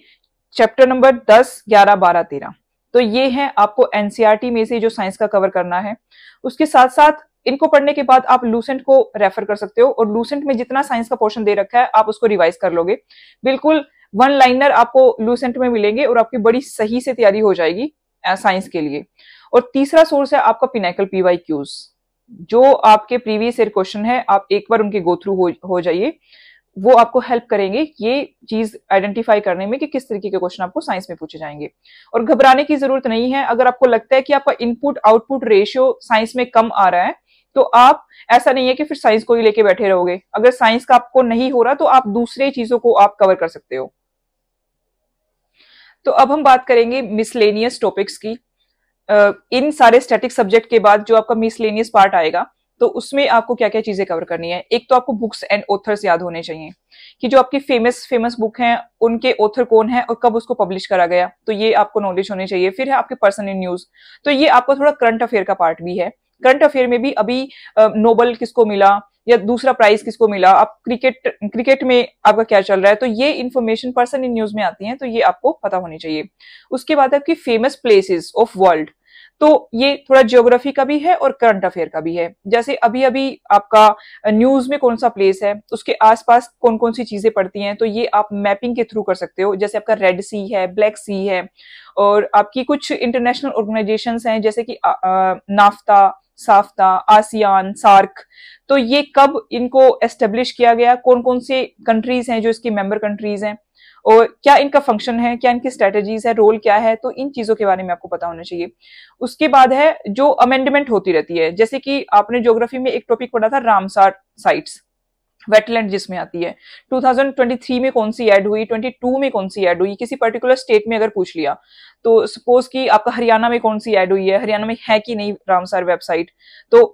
चैप्टर नंबर 10, 11, 12, 13। तो ये है आपको एनसीईआरटी में से जो साइंस का कवर करना है। उसके साथ साथ इनको पढ़ने के बाद आप लूसेंट को रेफर कर सकते हो और लूसेंट में जितना साइंस का पोर्शन दे रखा है आप उसको रिवाइज कर लोगे। बिल्कुल वन लाइनर आपको लूसेंट में मिलेंगे और आपकी बड़ी सही से तैयारी हो जाएगी साइंस के लिए। और तीसरा सोर्स है आपका पिनाकल पीवाईक्यूज, जो आपके प्रीवियस ईयर क्वेश्चन है, आप एक बार उनके गो थ्रू हो जाइए। वो आपको हेल्प करेंगे ये चीज आइडेंटिफाई करने में कि किस तरीके के क्वेश्चन आपको साइंस में पूछे जाएंगे। और घबराने की जरूरत नहीं है। अगर आपको लगता है कि आपका इनपुट आउटपुट रेशियो साइंस में कम आ रहा है तो आप, ऐसा नहीं है कि फिर साइंस को ही लेके बैठे रहोगे। अगर साइंस का आपको नहीं हो रहा तो आप दूसरे चीजों को आप कवर कर सकते हो। तो अब हम बात करेंगे मिसलेनियस टॉपिक्स की। इन सारे स्टैटिक सब्जेक्ट के बाद जो आपका मिसलेनियस पार्ट आएगा तो उसमें आपको क्या क्या चीजें कवर करनी है। एक तो आपको बुक्स एंड ऑथर्स याद होने चाहिए कि जो आपकी फेमस बुक हैं उनके ऑथर कौन है और कब उसको पब्लिश करा गया, तो ये आपको नॉलेज होनी चाहिए। फिर है आपके पर्सन इन न्यूज, तो ये आपको थोड़ा करंट अफेयर का पार्ट भी है। करंट अफेयर में भी अभी नोबल किसको मिला या दूसरा प्राइज किसको मिला, आप क्रिकेट में आपका क्या चल रहा है, तो ये इन्फॉर्मेशन पर्सन इन न्यूज में आती है, तो ये आपको पता होनी चाहिए। उसके बाद आपकी फेमस प्लेसेस ऑफ वर्ल्ड, तो ये थोड़ा जियोग्राफी का भी है और करंट अफेयर का भी है। जैसे अभी अभी आपका न्यूज में कौन सा प्लेस है, उसके आसपास कौन कौन सी चीजें पड़ती हैं, तो ये आप मैपिंग के थ्रू कर सकते हो। जैसे आपका रेड सी है, ब्लैक सी है, और आपकी कुछ इंटरनेशनल ऑर्गेनाइजेशंस हैं जैसे कि नाफ्ता, साफ्ता, आसियान, सार्क, तो ये कब इनको एस्टेब्लिश किया गया, कौन कौन से कंट्रीज हैं जो इसकी मेंबर कंट्रीज हैं, और क्या इनका फंक्शन है, क्या इनकी स्ट्रेटेजीज है, रोल क्या है, तो इन चीजों के बारे में आपको पता होना चाहिए। उसके बाद है जो अमेंडमेंट होती रहती है, जैसे कि आपने ज्योग्राफी में एक टॉपिक पढ़ा था रामसार साइट्स, वेटलैंड जिसमें आती है। 2023 में कौन सी ऐड हुई, 22 में कौन सी ऐड हुई, किसी पर्टिकुलर स्टेट में अगर पूछ लिया तो सपोज कि आपका हरियाणा में कौन सी ऐड हुई है, हरियाणा में है कि नहीं रामसार वेबसाइट, तो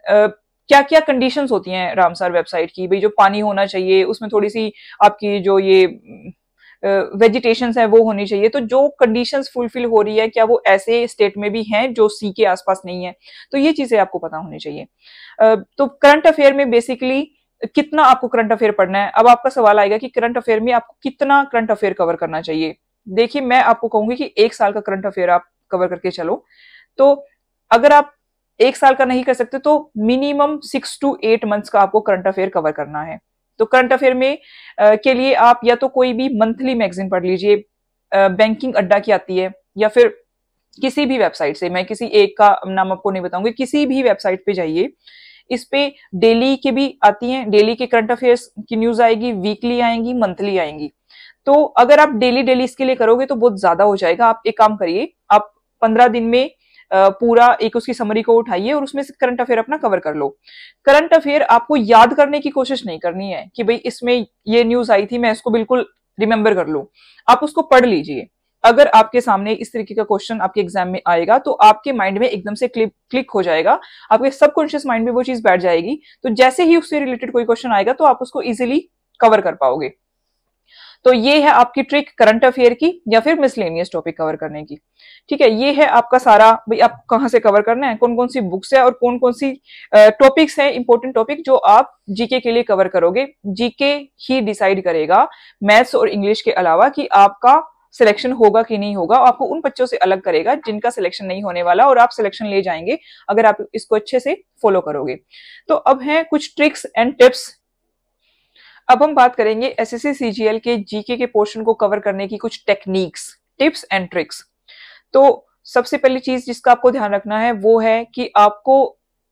क्या क्या कंडीशंस होती हैं रामसार वेबसाइट की, भाई जो पानी होना चाहिए, उसमें थोड़ी सी आपकी जो ये वेजिटेशंस है वो होनी चाहिए, तो जो कंडीशंस फुलफिल हो रही है क्या वो ऐसे स्टेट में भी हैं जो सी के आसपास नहीं है, तो ये चीजें आपको पता होनी चाहिए। तो करंट अफेयर में बेसिकली कितना आपको करंट अफेयर पढ़ना है। अब आपका सवाल आएगा कि करंट अफेयर में आपको कितना करंट अफेयर कवर करना चाहिए। देखिए मैं आपको कहूंगी कि 1 साल का करंट अफेयर आप कवर करके चलो। तो अगर आप 1 साल का नहीं कर सकते तो मिनिमम 6 to 8 मंथ्स का आपको करंट अफेयर कवर करना है। तो करंट अफेयर में के लिए आप या तो कोई भी मंथली मैगजीन पढ़ लीजिए, बैंकिंग अड्डा की आती है, या फिर किसी भी वेबसाइट से, मैं किसी एक का नाम आपको नहीं बताऊंगी, किसी भी वेबसाइट पे जाइए, इस पे डेली के भी आती हैं, डेली के करंट अफेयर्स की न्यूज आएगी, वीकली आएंगी, मंथली आएंगी। तो अगर आप डेली डेली इसके लिए करोगे तो बहुत ज्यादा हो जाएगा। आप एक काम करिए, आप 15 दिन में पूरा एक उसकी समरी को उठाइए और उसमें से करंट अफेयर अपना कवर कर लो। करंट अफेयर आपको याद करने की कोशिश नहीं करनी है कि भाई इसमें ये न्यूज आई थी मैं इसको बिल्कुल रिमेंबर कर लूं। आप उसको पढ़ लीजिए। अगर आपके सामने इस तरीके का क्वेश्चन आपके एग्जाम में आएगा तो आपके माइंड में एकदम से क्लिक हो जाएगा, आपके सबकॉन्शियस माइंड में वो चीज बैठ जाएगी। तो जैसे ही उससे रिलेटेड कोई क्वेश्चन आएगा तो आप उसको इजिली कवर कर पाओगे। तो ये है आपकी ट्रिक करंट अफेयर की या फिर मिसलेनियस टॉपिक कवर करने की। ठीक है, ये है आपका सारा, भाई आप कहां से कवर करना है, कौन कौन सी बुक्स है और कौन कौन सी टॉपिक्स है इंपॉर्टेंट टॉपिक जो आप जीके के लिए कवर करोगे। जीके ही डिसाइड करेगा मैथ्स और इंग्लिश के अलावा कि आपका सिलेक्शन होगा कि नहीं होगा। आपको उन बच्चों से अलग करेगा जिनका सिलेक्शन नहीं होने वाला, और आप सिलेक्शन ले जाएंगे अगर आप इसको अच्छे से फॉलो करोगे। तो अब है कुछ ट्रिक्स एंड टिप्स। अब हम बात करेंगे एसएससी सीजीएल के जीके के पोर्शन को कवर करने की कुछ टेक्निक्स, टिप्स एंड ट्रिक्स। तो सबसे पहली चीज जिसका आपको ध्यान रखना है वो है कि आपको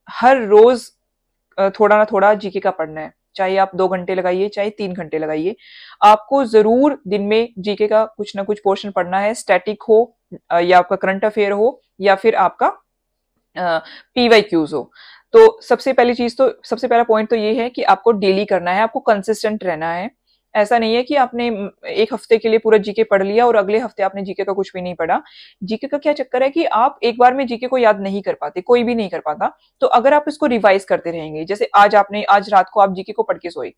हर रोज थोड़ा ना थोड़ा जीके का पढ़ना है। चाहे आप 2 घंटे लगाइए, चाहे 3 घंटे लगाइए, आपको जरूर दिन में जीके का कुछ ना कुछ पोर्शन पढ़ना है। स्टैटिक हो या आपका करंट अफेयर हो या फिर आपका पीवाईक्यूज हो। तो सबसे सबसे पहला पॉइंट तो ये है कि आपको डेली करना है, आपको कंसिस्टेंट रहना है। ऐसा नहीं है कि आपने एक हफ्ते के लिए पूरा जीके पढ़ लिया और अगले हफ्ते आपने जीके का कुछ भी नहीं पढ़ा। जीके का क्या चक्कर है कि आप एक बार में जीके को याद नहीं कर पाते, कोई भी नहीं कर पाता। तो अगर आप इसको रिवाइज करते रहेंगे, जैसे आज रात को आप जीके को पढ़ के सोए,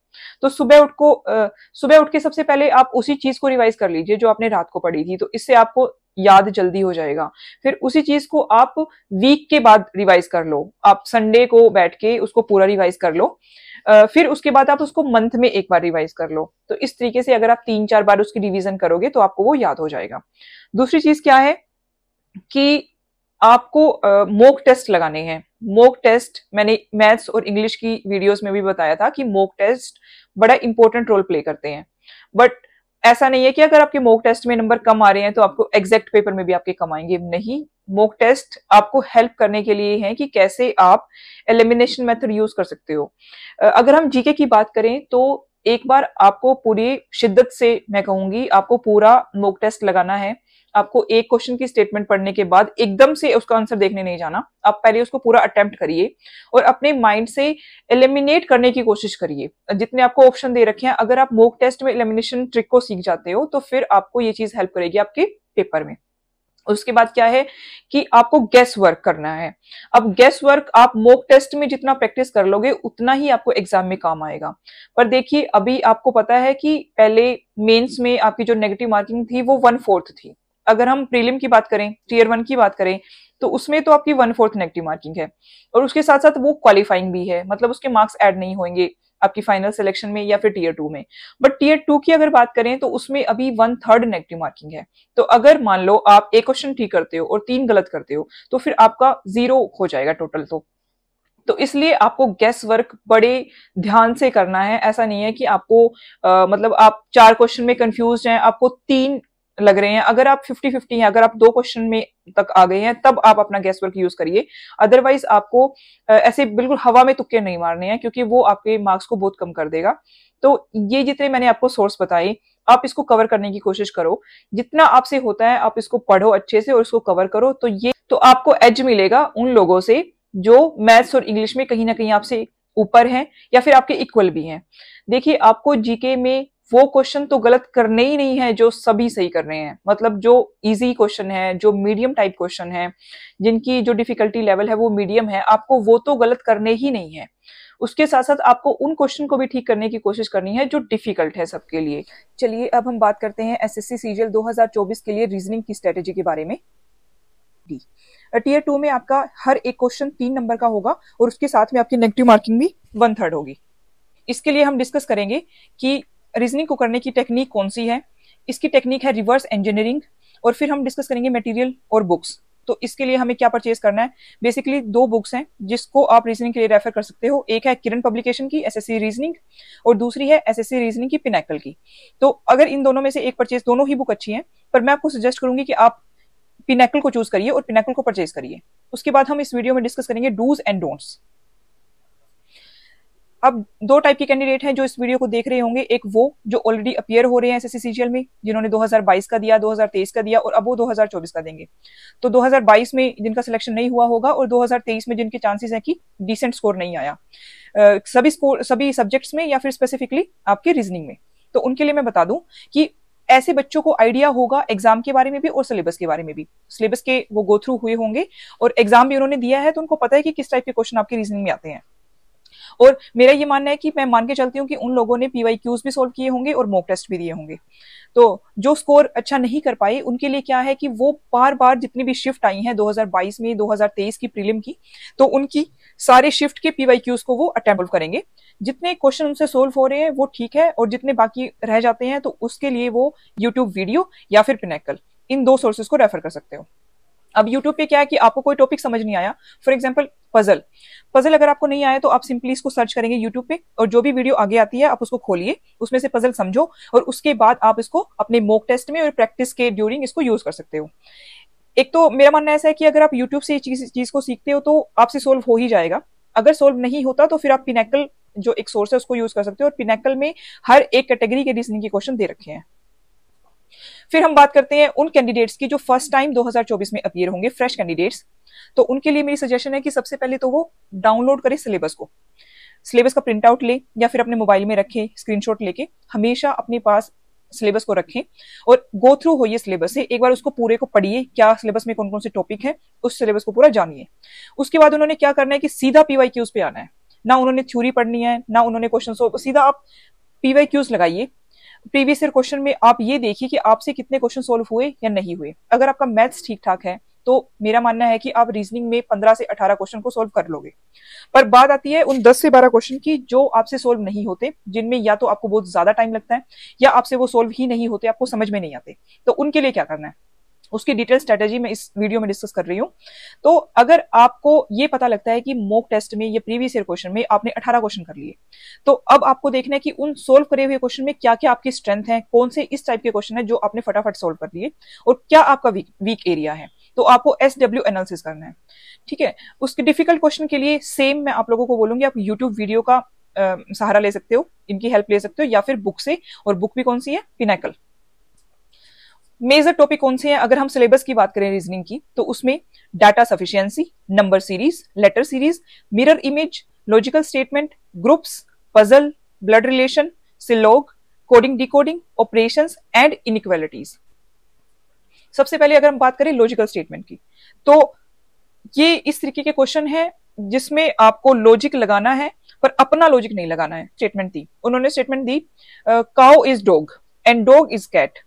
तो सुबह उठ के सबसे पहले आप उसी चीज को रिवाइज कर लीजिए जो आपने रात को पढ़ी थी, तो इससे आपको याद जल्दी हो जाएगा। फिर उसी चीज को आप वीक के बाद रिवाइज कर लो, आप संडे को बैठ के उसको पूरा रिवाइज कर लो। फिर उसके बाद आप उसको मंथ में एक बार रिवाइज कर लो। तो इस तरीके से अगर आप 3-4 बार उसकी रिवीजन करोगे तो आपको वो याद हो जाएगा। दूसरी चीज क्या है कि आपको मॉक टेस्ट लगाने हैं। मॉक टेस्ट मैंने मैथ्स और इंग्लिश की वीडियोस में भी बताया था कि मॉक टेस्ट बड़ा इंपॉर्टेंट रोल प्ले करते हैं। बट ऐसा नहीं है कि अगर आपके मॉक टेस्ट में नंबर कम आ रहे हैं तो आपको एग्जैक्ट पेपर में भी आपके कम आएंगे, नहीं। मॉक टेस्ट आपको हेल्प करने के लिए है कि कैसे आप एलिमिनेशन मेथड यूज कर सकते हो। अगर हम जीके की बात करें तो एक बार आपको पूरी शिद्दत से मैं कहूंगी आपको पूरा मॉक टेस्ट लगाना है। आपको एक क्वेश्चन की स्टेटमेंट पढ़ने के बाद एकदम से उसका आंसर देखने नहीं जाना। आप पहले उसको पूरा अटेम्प्ट करिए और अपने माइंड से एलिमिनेट करने की कोशिश करिए। जितने आपको ऑप्शन दे रखे हैं, अगर आप मॉक टेस्ट में एलिमिनेशन ट्रिक को सीख जाते हो तो फिर आपको ये चीज हेल्प करेगी आपके पेपर में। उसके बाद क्या है कि आपको गेस वर्क करना है। अब गेस वर्क आप मॉक टेस्ट में जितना प्रैक्टिस कर लोगे उतना ही आपको एग्जाम में काम आएगा। पर देखिए अभी आपको पता है कि पहले मेंस में आपकी जो नेगेटिव मार्किंग थी वो 1/4 थी। अगर हम प्रीलिम की बात करें, टीयर 1 की बात करें, तो उसमें तो आपकी 1/4 नेगेटिव मार्किंग है और उसके साथ साथ वो क्वालिफाइंग भी है, मतलब उसके मार्क्स ऐड नहीं होंगे आपकी फाइनल सिलेक्शन में या फिर टीयर 2 में। बट टीयर 2 की अगर बात करें तो उसमें अभी 1/3 नेगेटिव मार्किंग है। तो अगर मान लो आप एक क्वेश्चन ठीक करते हो और 3 गलत करते हो तो फिर आपका 0 हो जाएगा टोटल। तो इसलिए आपको गेस वर्क बड़े ध्यान से करना है। ऐसा नहीं है कि आपको मतलब आप 4 क्वेश्चन में कंफ्यूज हैं, आपको 3 लग रहे हैं। अगर आप 50-50 हैं, अगर आप 2 क्वेश्चन में तक आ गए हैं तब आप अपना गेस वर्क यूज करिए। अदरवाइज आपको ऐसे बिल्कुल हवा में तुक्के नहीं मारने हैं, क्योंकि वो आपके मार्क्स को बहुत कम कर देगा। तो ये जितने मैंने आपको सोर्स बताए आप इसको कवर करने की कोशिश करो। जितना आपसे होता है आप इसको पढ़ो अच्छे से और इसको कवर करो। तो आपको एज मिलेगा उन लोगों से जो मैथ्स और इंग्लिश में कहीं ना कहीं आपसे ऊपर हैं या फिर आपके इक्वल भी हैं। देखिए आपको जीके में वो क्वेश्चन तो गलत करने ही नहीं है जो सभी सही कर रहे हैं। मतलब जो इजी क्वेश्चन है, जो मीडियम टाइप क्वेश्चन है, जिनकी जो डिफिकल्टी लेवल है वो मीडियम है, आपको वो तो गलत करने ही नहीं है। उसके साथ साथ आपको उन क्वेश्चन को भी ठीक करने की कोशिश करनी है जो डिफिकल्ट है सबके लिए। चलिए अब हम बात करते हैं एसएससी सीजीएल 2024 के लिए रीजनिंग की स्ट्रेटेजी के बारे में। टीयर 2 में आपका हर एक क्वेश्चन 3 नंबर का होगा और उसके साथ में आपकी नेगेटिव मार्किंग भी 1/3 होगी। इसके लिए हम डिस्कस करेंगे कि रीजनिंग को करने की टेक्निक कौन सी है। इसकी टेक्निक है रिवर्स इंजीनियरिंग। और फिर हम डिस्कस करेंगे मटेरियल और बुक्स। तो इसके लिए हमें क्या परचेज करना है। बेसिकली 2 बुक्स हैं जिसको आप रीजनिंग के लिए रेफर कर सकते हो। एक है किरण पब्लिकेशन की एसएससी रीजनिंग और दूसरी है एसएससी रीजनिंग की पिनैकल की। तो अगर इन दोनों में से एक परचेज, दोनों ही बुक अच्छी हैं, पर मैं आपको सजेस्ट करूंगी कि आप पिनैकल को चूज करिए और पिनैकल को परचेज करिए। उसके बाद हम इस वीडियो में डिस्कस करेंगे डूज एंड डोंट्स। अब 2 टाइप के कैंडिडेट हैं जो इस वीडियो को देख रहे होंगे। एक वो जो ऑलरेडी अपीयर हो रहे हैं एसएससी सीजीएल में, जिन्होंने 2022 का दिया, 2023 का दिया और अब वो 2024 का देंगे। तो 2022 में जिनका सिलेक्शन नहीं हुआ होगा और 2023 में जिनके चांसेस है कि डिसेंट स्कोर नहीं आया सभी सब्जेक्ट्स में या फिर स्पेसिफिकली आपके रीजनिंग में, तो उनके लिए मैं बता दूं कि ऐसे बच्चों को आइडिया होगा एग्जाम के बारे में भी और सिलेबस के बारे में भी। सिलेबस के वो गो थ्रू हुए होंगे और एग्जाम भी उन्होंने दिया है, तो उनको पता है कि किस टाइप के क्वेश्चन आपके रीजनिंग में आते हैं। और मेरा ये मानना है कि मैं मान के चलती हूँ कि उन लोगों ने पीवाईक्यूज भी सोल्व किए होंगे और मॉक टेस्ट भी दिए होंगे। तो जो स्कोर अच्छा नहीं कर पाए उनके लिए क्या है कि वो बार बार जितनी भी शिफ्ट आई हैं 2022 में, 2023 की प्रीलिम की, तो उनकी सारे शिफ्ट के पीवाईक्यूज को वो अटेम्प्ट करेंगे। जितने क्वेश्चन उनसे सोल्व हो रहे हैं वो ठीक है और जितने बाकी रह जाते हैं तो उसके लिए वो यूट्यूब वीडियो या फिर पिनैकल, इन 2 सोर्सेज को रेफर कर सकते हो। अब यूट्यूब पे क्या है कि आपको कोई टॉपिक समझ नहीं आया, फॉर एग्जांपल पजल अगर आपको नहीं आया तो आप सिंपली इसको सर्च करेंगे यूट्यूब पे और जो भी वीडियो आगे आती है आप उसको खोलिए, उसमें से पजल समझो और उसके बाद आप इसको अपने मॉक टेस्ट में और प्रैक्टिस के ड्यूरिंग इसको यूज कर सकते हो। एक तो मेरा मानना ऐसा है कि अगर आप यूट्यूब से चीज को सीखते हो तो आपसे सोल्व हो ही जाएगा। अगर सोल्व नहीं होता तो फिर आप पिनैकल जो एक सोर्स है उसको यूज कर सकते हो और पिनैकल में हर एक कैटेगरी के रीजनिंग के क्वेश्चन दे रखे हैं। फिर हम बात करते हैं उन कैंडिडेट्स की जो फर्स्ट टाइम 2024 में अपीयर होंगे, फ्रेश कैंडिडेट्स। तो उनके लिए मेरी सजेशन है कि सबसे पहले तो वो डाउनलोड करें सिलेबस को, सिलेबस का प्रिंट आउट ले या फिर अपने मोबाइल में रखें, स्क्रीनशॉट लेके हमेशा अपने पास सिलेबस को रखें और गो थ्रू होइए सिलेबस से। एक बार उसको पूरे को पढ़िए, क्या सिलेबस में कौन कौन से टॉपिक है, उस सिलेबस को पूरा जानिए। उसके बाद उन्होंने क्या करना है कि सीधा पीवाईक्यूज पे आना है, ना उन्होंने थ्योरी पढ़नी है ना उन्होंने क्वेश्चन सोल्व, सीधा आप पीवाईक्यूज लगाइए। प्रीवियस ईयर क्वेश्चन में आप ये देखिए कि आपसे कितने क्वेश्चन सोल्व हुए या नहीं हुए। अगर आपका मैथ्स ठीक ठाक है, तो मेरा मानना है कि आप रीजनिंग में 15 से 18 क्वेश्चन को सोल्व कर लोगे। पर बात आती है उन 10 से 12 क्वेश्चन की जो आपसे सोल्व नहीं होते, जिनमें या तो आपको बहुत ज्यादा टाइम लगता है या आपसे वो सोल्व ही नहीं होते, आपको समझ में नहीं आते। तो उनके लिए क्या करना है, उसकी डिटेल स्ट्रेटेजी मैं इस वीडियो में डिस्कस कर रही हूँ। तो अगर आपको ये पता लगता है कि मॉक टेस्ट में या प्रीवियस ईयर क्वेश्चन में आपने 18 क्वेश्चन कर लिए, तो अब आपको देखना है कि उन सोल्व करे हुए क्वेश्चन में क्या क्या आपकी स्ट्रेंथ है, कौन से इस टाइप के क्वेश्चन है जो आपने फटाफट सोल्व कर लिए, और क्या आपका वीक एरिया है। तो आपको SW एनालिसिस करना है, ठीक है। उसके डिफिकल्ट क्वेश्चन के लिए सेम मैं आप लोगों को बोलूंगी, आप यूट्यूब वीडियो का सहारा ले सकते हो, इनकी हेल्प ले सकते हो, या फिर बुक से। और बुक भी कौन सी है, पिनाकल। मेजर टॉपिक कौन से हैं, अगर हम सिलेबस की बात करें रीजनिंग की, तो उसमें data sufficiency, number series, letter series, mirror image, logical statement, groups, puzzle, blood relation, syllogism, coding decoding, operations and inequalities. सबसे पहले अगर हम बात करें लॉजिकल स्टेटमेंट की, तो ये इस तरीके के क्वेश्चन है जिसमें आपको लॉजिक लगाना है पर अपना लॉजिक नहीं लगाना है। स्टेटमेंट दी, उन्होंने स्टेटमेंट दी cow is dog and dog is cat.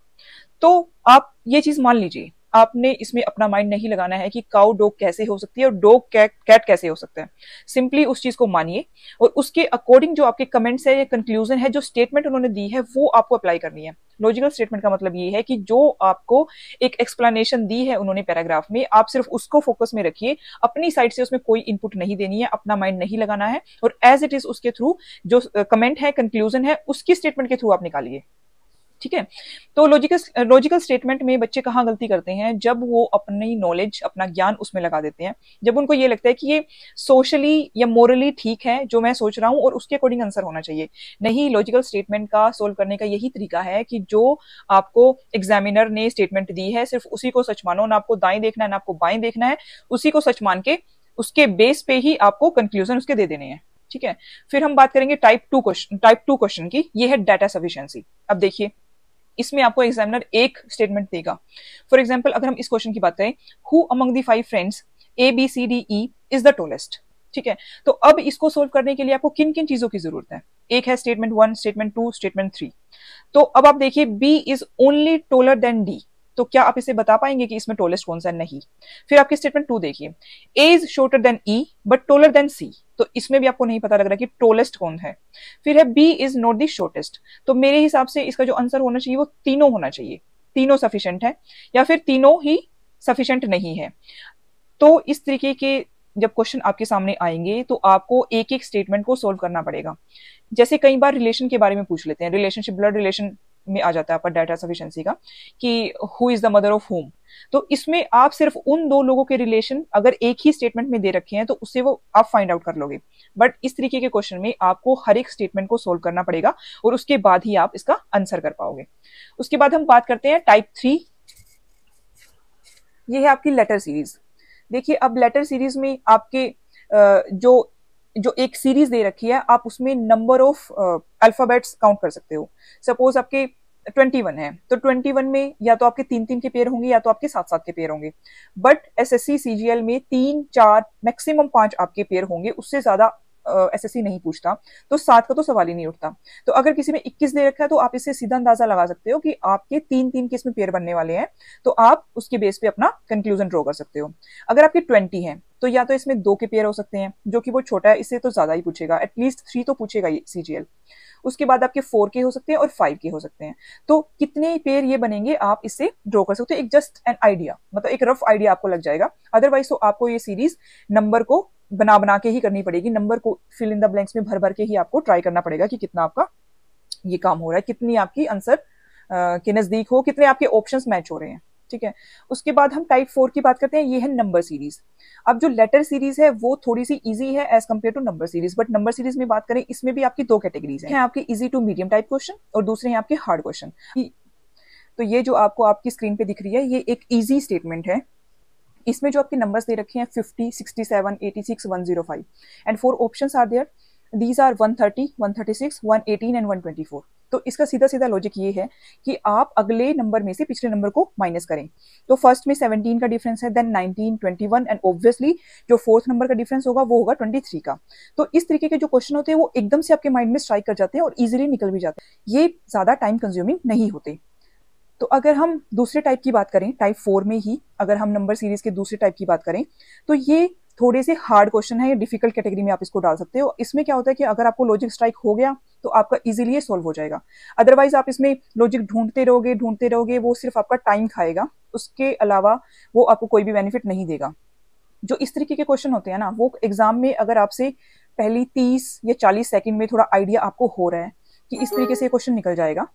तो आप ये चीज मान लीजिए, आपने इसमें अपना माइंड नहीं लगाना है कि काउ डॉग कैसे हो सकती है और डॉग कैट कैसे हो सकता है। सिंपली उस चीज को मानिए और उसके अकॉर्डिंग जो आपके कमेंट्स है या कंक्लूजन है, जो स्टेटमेंट उन्होंने दी है, वो आपको अप्लाई करनी है। लॉजिकल स्टेटमेंट का मतलब ये है कि जो आपको एक एक्सप्लेनेशन दी है उन्होंने पैराग्राफ में, आप सिर्फ उसको फोकस में रखिए, अपनी साइड से उसमें कोई इनपुट नहीं देनी है, अपना माइंड नहीं लगाना है, और एज इट इज उसके थ्रू जो कमेंट है, कंक्लूजन है, उसकी स्टेटमेंट के थ्रू आप निकालिए, ठीक है। तो लॉजिकल स्टेटमेंट में बच्चे कहाँ गलती करते हैं, जब वो अपनी नॉलेज, अपना ज्ञान उसमें लगा देते हैं, जब उनको ये लगता है कि ये सोशली या मोरली ठीक है जो मैं सोच रहा हूं और उसके अकॉर्डिंग आंसर होना चाहिए। नहीं, लॉजिकल स्टेटमेंट का सोल्व करने का यही तरीका है कि जो आपको एग्जामिनर ने स्टेटमेंट दी है, सिर्फ उसी को सच मानो, ना आपको दाएं देखना है ना आपको बाएं देखना है, उसी को सच मान के उसके बेस पे ही आपको कंक्लूजन उसके दे देने हैं, ठीक है। फिर हम बात करेंगे टाइप टू क्वेश्चन की, ये है डाटा सफिशिएंसी। अब देखिए, इसमें आपको एग्जामिनर एक स्टेटमेंट देगा। फॉर एग्जाम्पल, अगर हम इस क्वेश्चन की बात करें, who among the 5 friends ABCDE is the tallest, ठीक है। तो अब इसको सोल्व करने के लिए आपको किन किन चीजों की जरूरत है, एक है स्टेटमेंट 1, स्टेटमेंट 2, स्टेटमेंट 3। तो अब आप देखिए, B is only taller than D, तो क्या आप इसे बता पाएंगे कि इसमें टोलेस्ट कौन सा है? नहीं। फिर आपकी स्टेटमेंट 2 देखिए, A is shorter than E but taller than C, तो इसमें भी आपको नहीं पता लग रहा कि टोलेस्ट कौन है। फिर है B is not the shortest, तो मेरे हिसाब से इसका जो आंसर होना चाहिए वो तीनों होना चाहिए, तीनों सफिशिएंट है या फिर तीनों ही सफिशिएंट नहीं है। तो इस तरीके के जब क्वेश्चन आपके सामने आएंगे तो आपको एक एक स्टेटमेंट को सोल्व करना पड़ेगा। जैसे कई बार रिलेशन के बारे में पूछ लेते हैं, रिलेशनशिप, ब्लड रिलेशन में आ जाता है आपका डाटा सफिशिएंसी का कि who is the mother of home. तो इसमें आप सिर्फ उन दो लोगों के रिलेशन अगर एक ही स्टेटमेंट में दे रखे हैं तो उससे वो आप फाइंड आउट कर लोगे। बट इस तरीके के क्वेश्चन में आपको हर एक स्टेटमेंट को सोल्व करना पड़ेगा और उसके बाद ही आप इसका आंसर कर पाओगे। उसके बाद हम बात करते हैं टाइप 3, ये है आपकी लेटर सीरीज। देखिए, अब लेटर सीरीज में आपके जो जो एक सीरीज दे रखी है, आप उसमें नंबर ऑफ अल्फाबेट्स काउंट कर सकते हो। सपोज आपके 21 है, तो 21 में या तो आपके 3-3 के पेयर होंगे या तो आपके 7-7 के पेयर होंगे। बट SSC CGL में 3-4 मैक्सिमम 5 आपके पेयर होंगे, उससे ज्यादा SSC नहीं पूछता, तो 7 का तो सवाल ही नहीं उठता। तो अगर किसी में 21 दे रखा है तो आप इससे सीधा अंदाजा लगा सकते हो कि आपके 3-3 के इसमें पेयर बनने वाले हैं, तो आप उसके बेस पे अपना कंक्लूजन ड्रॉ कर सकते हो। अगर आपके 20 है तो या तो इसमें 2 के पेयर हो सकते हैं, जो कि वो छोटा है, इससे तो ज्यादा ही पूछेगा, एटलीस्ट 3 तो पूछेगा ये CGL। उसके बाद आपके 4 के हो सकते हैं और 5 के हो सकते हैं। तो कितने पेयर ये बनेंगे आप इससे ड्रॉ कर सकते हो, एक जस्ट एन आइडिया, मतलब एक रफ आइडिया आपको लग जाएगा। अदरवाइज तो आपको ये सीरीज नंबर को बना के ही करनी पड़ेगी, नंबर को फिल इन द ब्लैंक्स में भर के ही आपको ट्राई करना पड़ेगा कि कितना आपका ये काम हो रहा है, कितनी आपकी आंसर के नजदीक हो, कितने आपके ऑप्शंस मैच हो रहे हैं, ठीक है। उसके बाद हम टाइप 4 की बात करते हैं, ये है नंबर सीरीज। अब जो लेटर सीरीज है वो थोड़ी सी इजी है as compare to number series, but number series में बात करें, इसमें भी आपकी 2 कैटेगरीज हैं, आपकी easy to medium type question और दूसरे हैं आपके हार्ड क्वेश्चन। तो ये जो आपको आपकी स्क्रीन पे दिख रही है, ये एक इजी स्टेटमेंट है। इसमें जो आपके नंबर्स दे रखे हैं 50, 67, 86, 105 and 4 options are there. These are 130, 136, 118 and 124। तो इसका सीधा सीधा लॉजिक ये है कि आप अगले नंबर में से पिछले नंबर को माइनस करें। तो फर्स्ट में 17 का डिफरेंस है, देन 19, 21 एंड ऑब्वियसली जो फोर्थ नंबर का डिफरेंस होगा वो होगा 23 का। तो इस तरीके के जो क्वेश्चन होते हैं वो एकदम से आपके माइंड में स्ट्राइक कर जाते हैं और इजीली निकल भी जाते हैं, ये ज्यादा टाइम कंज्यूमिंग नहीं होते। तो अगर हम दूसरे टाइप की बात करें, टाइप 4 में ही अगर हम नंबर सीरीज के दूसरे टाइप की बात करें, तो ये थोड़े से हार्ड क्वेश्चन है, या डिफिकल्ट कैटेगरी में आप इसको डाल सकते हो। इसमें क्या होता है कि अगर आपको लॉजिक स्ट्राइक हो गया तो आपका इजीली ये सॉल्व हो जाएगा। अदरवाइज आप इसमें लॉजिक ढूंढते रहोगे, वो सिर्फ आपका टाइम खाएगा, उसके अलावा वो आपको कोई भी बेनिफिट नहीं देगा। जो इस तरीके के क्वेश्चन होते हैं ना, वो एग्जाम में अगर आपसे पहली 30 या 40 सेकंड में थोड़ा आइडिया आपको हो रहा है कि इस तरीके से क्वेश्चन निकल जाएगा,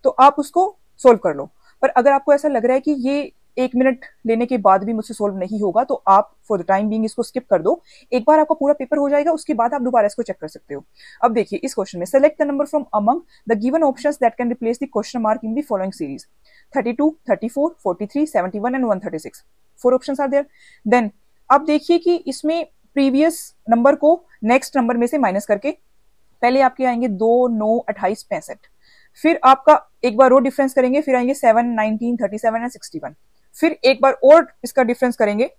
तो आप उसको सोल्व कर लो। पर अगर आपको ऐसा लग रहा है कि ये 1 मिनट लेने के बाद भी मुझसे सोल्व नहीं होगा, तो आप फॉर द टाइम बीइंग इसको स्किप कर दो। एक बार आपका पूरा पेपर हो जाएगा, उसके बाद आप दोबारा इसको चेक कर सकते हो। अब देखिए इस क्वेश्चन में, select the number from among the given options that can replace the question mark in the following series. 32, 34, 43, 71 and 136। 4 options are there. Then अब देखिए कि इसमें प्रीवियस नंबर को नेक्स्ट नंबर में से माइनस करके पहले आपके आएंगे 2, 9, 28, 65। फिर आपका एक बार और डिफरेंस करेंगे, फिर आएंगे 7, 19, 37 एंड 61। फिर एक बार और इसका डिफरेंस करेंगे,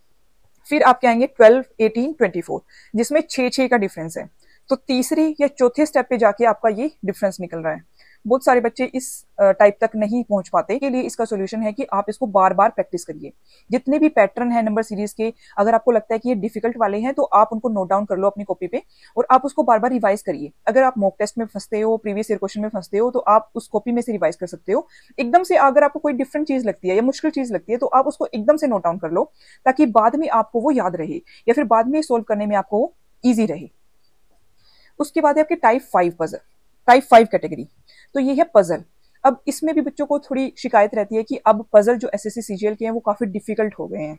फिर आपके आएंगे 12, 18, 24, जिसमें 6 का डिफरेंस है। तो तीसरे या चौथे स्टेप पे जाके आपका ये डिफरेंस निकल रहा है। बहुत सारे बच्चे इस टाइप तक नहीं पहुंच पाते, के लिए इसका सोल्यूशन है कि आप इसको बार बार प्रैक्टिस करिए। जितने भी पैटर्न है नंबर सीरीज के, अगर आपको लगता है कि ये डिफिकल्ट वाले हैं, तो आप उनको नोट डाउन कर लो अपनी कॉपी पे और आप उसको बार बार रिवाइज करिए। अगर आप मॉक टेस्ट में फंसते हो, प्रीवियस ईयर क्वेश्चन में फंसते हो, तो आप उस कॉपी में से रिवाइज कर सकते हो। एकदम से अगर आपको कोई डिफरेंट चीज लगती है या मुश्किल चीज लगती है, तो आप उसको एकदम से नोट डाउन कर लो, ताकि बाद में आपको वो याद रहे या फिर बाद में सोल्व करने में आपको ईजी रहे। उसके बाद है आपके टाइप 5 पजल, टाइप 5 कैटेगरी। तो ये है पजल। अब इसमें भी बच्चों को थोड़ी शिकायत रहती है कि अब पजल जो एसएससी सीजीएल के हैं वो काफी डिफिकल्ट हो गए हैं,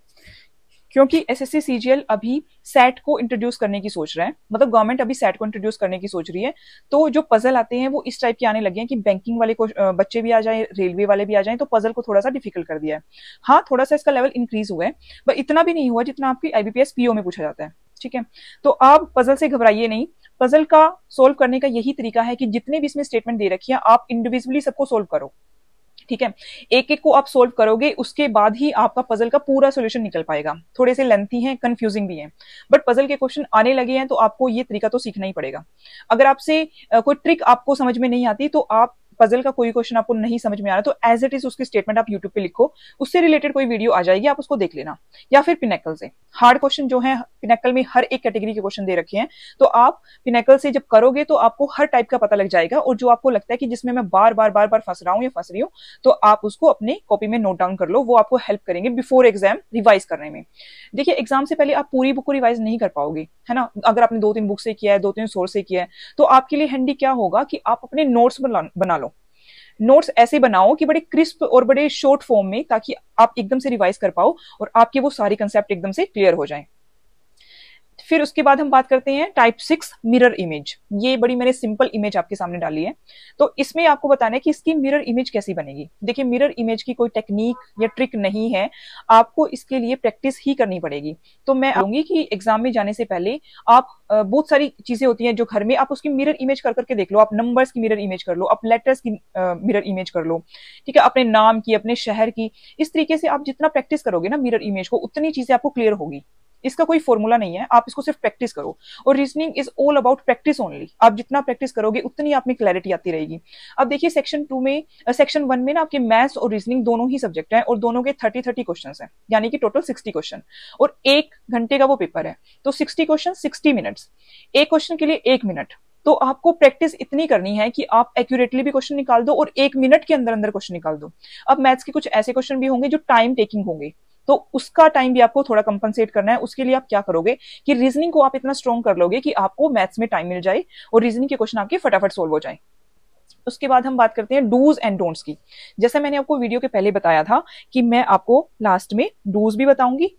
क्योंकि एसएससी सीजीएल अभी सेट को इंट्रोड्यूस करने की सोच रहा है, मतलब गवर्नमेंट अभी सेट को इंट्रोड्यूस करने की सोच रही है। तो जो पजल आते हैं वो इस टाइप के आने लगे हैं कि बैंकिंग वाले को बच्चे भी आ जाए, रेलवे वाले भी आ जाएं, तो पजल को थोड़ा सा डिफिकल्ट कर दिया है। हाँ, थोड़ा सा इसका लेवल इंक्रीज हुआ है, पर इतना भी नहीं हुआ जितना आपकी आईबीपीएस पीओ में पूछा जाता है। ठीक है, तो आप पजल से घबराइए नहीं। पजल का सोल्व करने का यही तरीका है कि जितने भी इसमें स्टेटमेंट दे रखी है, आप इंडिविजुअली सबको सोल्व करो। ठीक है, एक एक को आप सोल्व करोगे, उसके बाद ही आपका पजल का पूरा सोल्यूशन निकल पाएगा। थोड़े से लेंथी हैं, कंफ्यूजिंग भी हैं, बट पजल के क्वेश्चन आने लगे हैं, तो आपको ये तरीका तो सीखना ही पड़ेगा। अगर आपसे कोई ट्रिक आपको समझ में नहीं आती, तो आप पजल का कोई क्वेश्चन आपको नहीं समझ में आ रहा, तो एज इट इज उसकी स्टेटमेंट आप यूट्यूब पे लिखो, उससे रिलेटेड कोई वीडियो आ जाएगी, आप उसको देख लेना। या फिर पिनेकल से हार्ड क्वेश्चन जो है, पिनेकल में हर एक कैटेगरी के क्वेश्चन दे रखे हैं, तो आप पिनेकल से जब करोगे तो आपको हर टाइप का पता लग जाएगा। और जो आपको लगता है कि जिसमें मैं बार बार फंस रहा हूँ या फंस रही हूँ, तो आप उसको अपने कॉपी में नोट डाउन कर लो, वो आपको हेल्प करेंगे बिफोर एग्जाम रिवाइज करने में। देखिए, एग्जाम से पहले आप पूरी बुक को रिवाइज नहीं कर पाओगे, है ना। अगर आपने 2-3 बुक से किया है, 2-3 सोर्स से किया है, तो आपके लिए हैंडी क्या होगा कि आप अपने नोट्स बना लो। नोट्स ऐसे बनाओ कि बड़े क्रिस्प और बड़े शॉर्ट फॉर्म में, ताकि आप एकदम से रिवाइज कर पाओ और आपके वो सारे कंसेप्ट एकदम से क्लियर हो जाएं। फिर उसके बाद हम बात करते हैं टाइप 6 मिरर इमेज। ये बड़ी मैंने सिंपल इमेज आपके सामने डाली है, तो इसमें आपको बताना है कि इसकी मिरर इमेज कैसी बनेगी। देखिए, मिरर इमेज की कोई टेक्निक या ट्रिक नहीं है, आपको इसके लिए प्रैक्टिस ही करनी पड़ेगी। तो मैं कहूंगी कि एग्जाम में जाने से पहले आप बहुत सारी चीजें होती हैं जो घर में आप उसकी मिरर इमेज कर करके देख लो। आप नंबर्स की मिरर इमेज कर लो, आप लेटर्स की मिरर इमेज कर लो, ठीक है, अपने नाम की, अपने शहर की। इस तरीके से आप जितना प्रैक्टिस करोगे ना मिरर इमेज को, उतनी चीजें आपको क्लियर होगी। इसका कोई फॉर्मूला नहीं है, आप इसको सिर्फ प्रैक्टिस करो। और reasoning is all about practice only. आप जितना प्रैक्टिस करोगे उतनी आप में क्लैरिटी आती रहेगी। अब देखिए, सेक्शन 1 में ना आपके मैथ्स और रीजनिंग दोनों ही सब्जेक्ट हैं, और दोनों के 30 क्वेश्चन हैं, यानी कि टोटल 60 क्वेश्चन, और 1 घंटे का वो पेपर है। तो 60 क्वेश्चन 60 मिनट्स, एक क्वेश्चन के लिए 1 मिनट। तो आपको प्रैक्टिस इतनी करनी है कि आप एक्यूरेटली भी क्वेश्चन निकाल दो और 1 मिनट के अंदर अंदर क्वेश्चन निकाल दो। अब मैथ्स के कुछ ऐसे क्वेश्चन भी होंगे जो टाइम टेकिंग होंगे, तो उसका टाइम भी आपको थोड़ा कंपनसेट करना है। उसके लिए आप क्या करोगे कि रीजनिंग को आप इतना स्ट्रॉन्ग कर लोगे कि आपको मैथ्स में टाइम मिल जाए और रीजनिंग के क्वेश्चन आपके फटाफट सोल्व हो जाए। उसके बाद हम बात करते हैं डूज एंड डोंट्स की। जैसे मैंने आपको वीडियो के पहले बताया था कि मैं आपको लास्ट में डूज भी बताऊंगी,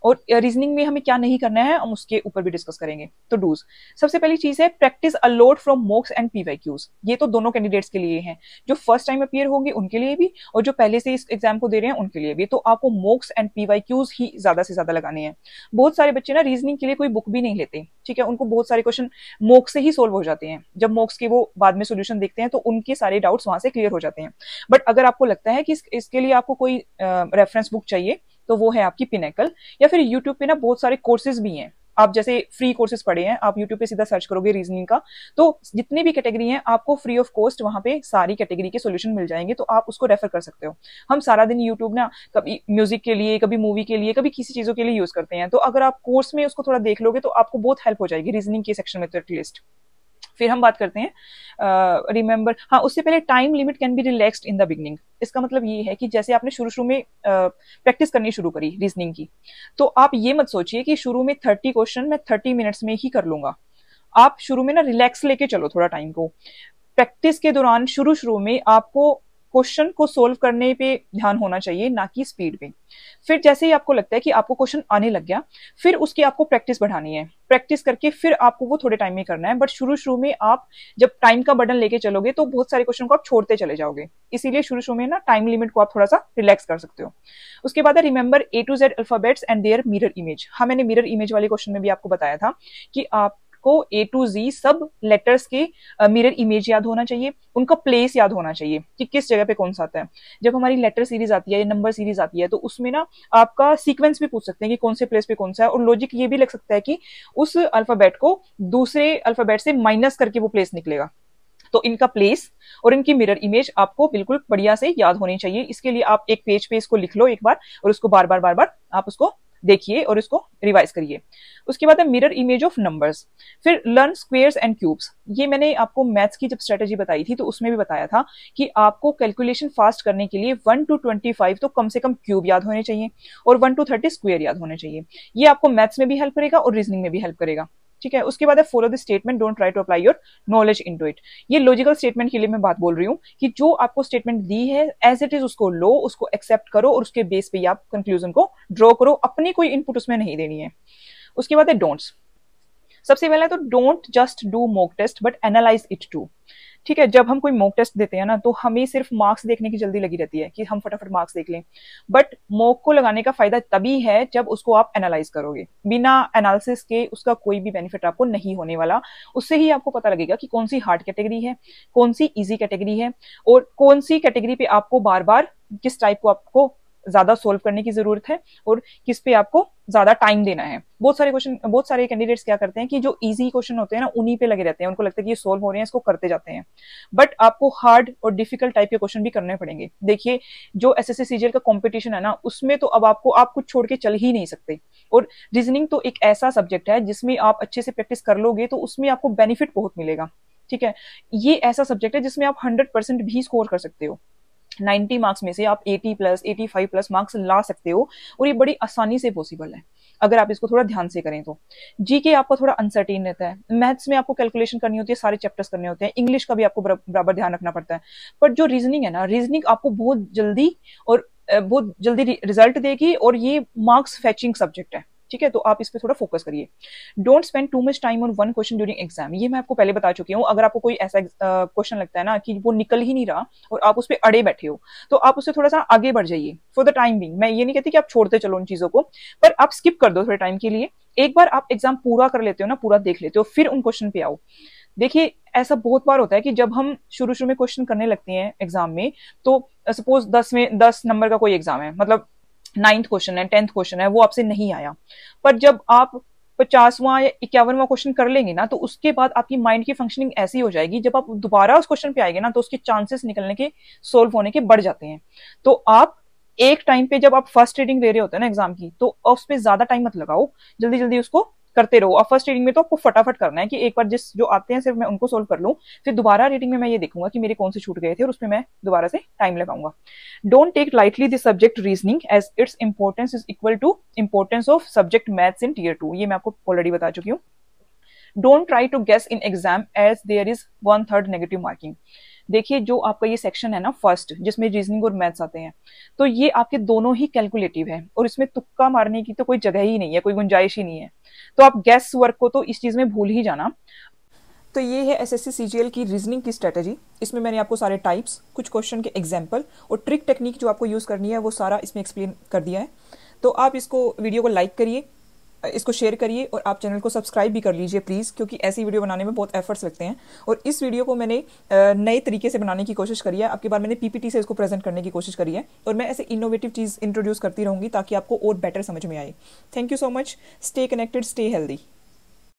और रीजनिंग में हमें क्या नहीं करना है हम उसके ऊपर भी डिस्कस करेंगे। तो डूज, सबसे पहली चीज है practice a lot from मॉक्स and PYQs. ये तो दोनों कैंडिडेट्स के लिए हैं, जो फर्स्ट टाइम अपीयर होंगे उनके लिए भी, और जो पहले से इस एग्जाम को दे रहे हैं उनके लिए भी। तो आपको मॉक्स एंड पीवाईक्यूज ही ज्यादा से ज्यादा लगाने हैं। बहुत सारे बच्चे ना रीजनिंग के लिए कोई बुक भी नहीं लेते, ठीक है, उनको बहुत सारे क्वेश्चन मॉक्स से ही सोल्व हो जाते हैं। जब मॉक्स के वो बाद में सोल्यूशन देखते हैं तो उनके सारे डाउट्स वहां से क्लियर हो जाते हैं। बट अगर आपको लगता है कि इसके लिए आपको कोई रेफरेंस बुक चाहिए, तो वो है आपकी पिनेकल, या फिर यूट्यूब पे ना बहुत सारे कोर्सेज भी हैं आप जैसे फ्री कोर्सेज पढ़े हैं, आप यूट्यूब पे सीधा सर्च करोगे रीजनिंग का, तो जितनी भी कैटेगरी हैं आपको फ्री ऑफ कॉस्ट वहां पे सारी कैटेगरी के सॉल्यूशन मिल जाएंगे, तो आप उसको रेफर कर सकते हो। हम सारा दिन यूट्यूब ना कभी म्यूजिक के लिए, कभी मूवी के लिए, कभी किसी चीजों के लिए यूज करते हैं, तो अगर आप कोर्स में उसको थोड़ा देख लोगे तो आपको बहुत हेल्प हो जाएगी रीजनिंग के सेक्शन में तो एटलीस्ट। फिर हम बात करते हैं रिमेंबर, हाँ उससे पहले time limit can be relaxed in the beginning. इसका मतलब ये है कि जैसे आपने शुरू शुरू में प्रैक्टिस करनी शुरू करी रीजनिंग की, तो आप ये मत सोचिए कि शुरू में 30 क्वेश्चन मैं 30 मिनट्स में ही कर लूंगा। आप शुरू में ना रिलैक्स लेके चलो थोड़ा टाइम को। प्रैक्टिस के दौरान शुरू शुरू में आपको क्वेश्चन को सोल्व करने पे ध्यान होना चाहिए, ना कि स्पीड पे। फिर जैसे ही आपको लगता है कि आपको क्वेश्चन आने लग गया, फिर उसकी आपको प्रैक्टिस बढ़ानी है। प्रैक्टिस करके फिर आपको वो थोड़े टाइम में करना है, बट शुरू शुरू में आप जब टाइम का बटन लेके चलोगे तो बहुत सारे क्वेश्चन को आप छोड़ते चले जाओगे। इसीलिए शुरू शुरू में ना टाइम लिमिट को आप थोड़ा सा रिलैक्स कर सकते हो। उसके बाद remember A to Z alphabets and their mirror image. हाँ, मैंने मिरर इमेज वाले क्वेश्चन में भी आपको बताया था कि आप को A to Z सब लेटर्स के मिरर इमेज याद होना चाहिए, उनका प्लेस याद होना चाहिए कि किस जगह पे कौन सा आता है। जब हमारी लेटर सीरीज आती है या नंबर सीरीज आती है तो उसमें ना आपका सीक्वेंस भी पूछ सकते हैं कि कौन से प्लेस पे कौन सा है, और लॉजिक ये भी लग सकता है कि उस अल्फाबेट को दूसरे अल्फाबेट से माइनस करके वो प्लेस निकलेगा। तो इनका प्लेस और इनकी मिरर इमेज आपको बिल्कुल बढ़िया से याद होनी चाहिए। इसके लिए आप एक पेज पे इसको लिख लो एक बार, और उसको बार बार आप उसको देखिए और इसको रिवाइज करिए। उसके बाद है मिरर इमेज ऑफ नंबर्स। फिर लर्न स्क्वेयर्स एंड क्यूब्स। ये मैंने आपको मैथ्स की जब स्ट्रेटेजी बताई थी तो उसमें भी बताया था कि आपको कैलकुलेशन फास्ट करने के लिए 1 to 25 तो कम से कम क्यूब याद होने चाहिए और 1 to 30 स्क्वेयर याद होने चाहिए। ये आपको मैथ्स में भी हेल्प करेगा और रीजनिंग में भी हेल्प करेगा। ठीक है, उसके बाद है follow the statement, don't try to apply your knowledge into it. ये लॉजिकल स्टेटमेंट के लिए मैं बात बोल रही हूँ कि जो आपको स्टेटमेंट दी है एज इट इज उसको लो, उसको एक्सेप्ट करो और उसके बेस पे आप कंक्लूजन को ड्रॉ करो, अपनी कोई इनपुट उसमें नहीं देनी है। उसके बाद है डोंट्स। सबसे पहला तो don't just do mock test but analyse it too. ठीक है, जब हम कोई मॉक टेस्ट देते हैं ना तो हमें सिर्फ मार्क्स देखने की जल्दी लगी रहती है कि हम फटाफट मार्क्स देख लें, बट मॉक को लगाने का फायदा तभी है जब उसको आप एनालाइज करोगे। बिना एनालिसिस के उसका कोई भी बेनिफिट आपको नहीं होने वाला। उससे ही आपको पता लगेगा कि कौन सी हार्ड कैटेगरी है, कौन सी इजी कैटेगरी है, और कौन सी कैटेगरी पे आपको बार बार किस टाइप को आपको ज्यादा सोल्व करने की जरूरत है और किस पे आपको ज्यादा टाइम देना है। बहुत सारे कैंडिडेट्स क्या करते हैं कि जो इजी क्वेश्चन होते हैं ना उन्हीं पे लगे रहते हैं, उनको लगता है कि ये सोल्व हो रहे हैं, इसको करते जाते हैं, बट आपको हार्ड और डिफिकल्ट टाइप के क्वेश्चन भी करने पड़ेंगे। देखिए, जो एसएससी सीजीएल का कंपटीशन है ना उसमें तो अब आपको आप कुछ छोड़ के चल ही नहीं सकते, और रीजनिंग तो एक ऐसा सब्जेक्ट है जिसमें आप अच्छे से प्रैक्टिस कर लोगे तो उसमें आपको बेनिफिट बहुत मिलेगा। ठीक है, ये ऐसा सब्जेक्ट है जिसमें आप 100% भी स्कोर कर सकते हो। 90 मार्क्स में से आप 80+, 85+ मार्क्स ला सकते हो, और ये बड़ी आसानी से पॉसिबल है अगर आप इसको थोड़ा ध्यान से करें तो। जीके आपका थोड़ा अनसर्टेन रहता है, मैथ्स में आपको कैलकुलेशन करनी होती है, सारे चैप्टर्स करने होते हैं, इंग्लिश का भी आपको बराबर ध्यान रखना पड़ता है, पर जो रीजनिंग है ना, रीजनिंग आपको बहुत जल्दी रिजल्ट देगी, और ये मार्क्स फैचिंग सब्जेक्ट है। ठीक है, तो आप इस पे थोड़ा फोकस करिए। Don't spend too much time on one question during exam. ये मैं आपको पहले बता चुकी हूँ। अगर आपको कोई ऐसा क्वेश्चन लगता है ना कि वो निकल ही नहीं रहा और आप उस पर अड़े बैठे हो, तो आप उससे थोड़ा सा आगे बढ़ जाइए फॉर द टाइम बिंग। मैं ये नहीं कहती कि आप छोड़ते चलो उन चीजों को, पर आप स्किप कर दो थोड़े टाइम के लिए। एक बार आप एग्जाम पूरा कर लेते हो ना, पूरा देख लेते हो, फिर उन क्वेश्चन पे आओ। देखिए, ऐसा बहुत बार होता है कि जब हम शुरू में क्वेश्चन करने लगते हैं एग्जाम में, तो सपोज 10 नंबर का कोई एग्जाम है, मतलब 9th क्वेश्चन है, 10th क्वेश्चन है, वो आपसे नहीं आया, पर जब आप 50वां या 51वां क्वेश्चन कर लेंगे ना, तो उसके बाद आपकी माइंड की फंक्शनिंग ऐसी हो जाएगी, जब आप दोबारा उस क्वेश्चन पे आएंगे ना तो उसके चांसेस निकलने के, सोल्व होने के बढ़ जाते हैं। तो आप एक टाइम पे जब आप फर्स्ट रीडिंग दे रहे होते हैं ना एग्जाम की, तो उस पर ज्यादा टाइम मत लगाओ, जल्दी जल्दी उसको करते रहो। और फर्स्ट रीडिंग में तो आपको फटाफट करना है कि एक बार जो आते हैं सिर्फ मैं उनको सोल्व कर लूं, फिर दोबारा रीडिंग में मैं ये देखूंगा कि मेरे कौन से छूट गए थे और उसमें मैं दोबारा से टाइम लगाऊंगा। Don't take lightly this subject reasoning as its importance is equal to importance of subject maths in tier 2। ये मैं आपको ऑलरेडी बता चुकी हूँ। Don't try to guess in exam as there is 1/3 negative marking. देखिए, जो आपका ये सेक्शन है ना फर्स्ट, जिसमें रीजनिंग और मैथ्स आते हैं, तो ये आपके दोनों ही कैलकुलेटिव है, और इसमें तुक्का मारने की तो कोई जगह ही नहीं है, कोई गुंजाइश ही नहीं है। तो आप गैस वर्क को तो इस चीज में भूल ही जाना। तो ये है एसएससी सीजीएल की रीजनिंग की स्ट्रेटेजी। इसमें मैंने आपको सारे टाइप्स, कुछ क्वेश्चन के एग्जाम्पल और ट्रिक टेक्निक जो आपको यूज करनी है वो सारा इसमें एक्सप्लेन कर दिया है। तो आप इसको वीडियो को लाइक करिए, इसको शेयर करिए और आप चैनल को सब्सक्राइब भी कर लीजिए प्लीज़, क्योंकि ऐसी वीडियो बनाने में बहुत एफर्ट्स लगते हैं। और इस वीडियो को मैंने नए तरीके से बनाने की कोशिश करी है। आपके बार मैंने पीपीटी से इसको प्रेजेंट करने की कोशिश करी है, और मैं ऐसे इनोवेटिव चीज़ इंट्रोड्यूस करती रहूँगी ताकि आपको और बेटर समझ में आए। Thank you so much. Stay connected, stay healthy.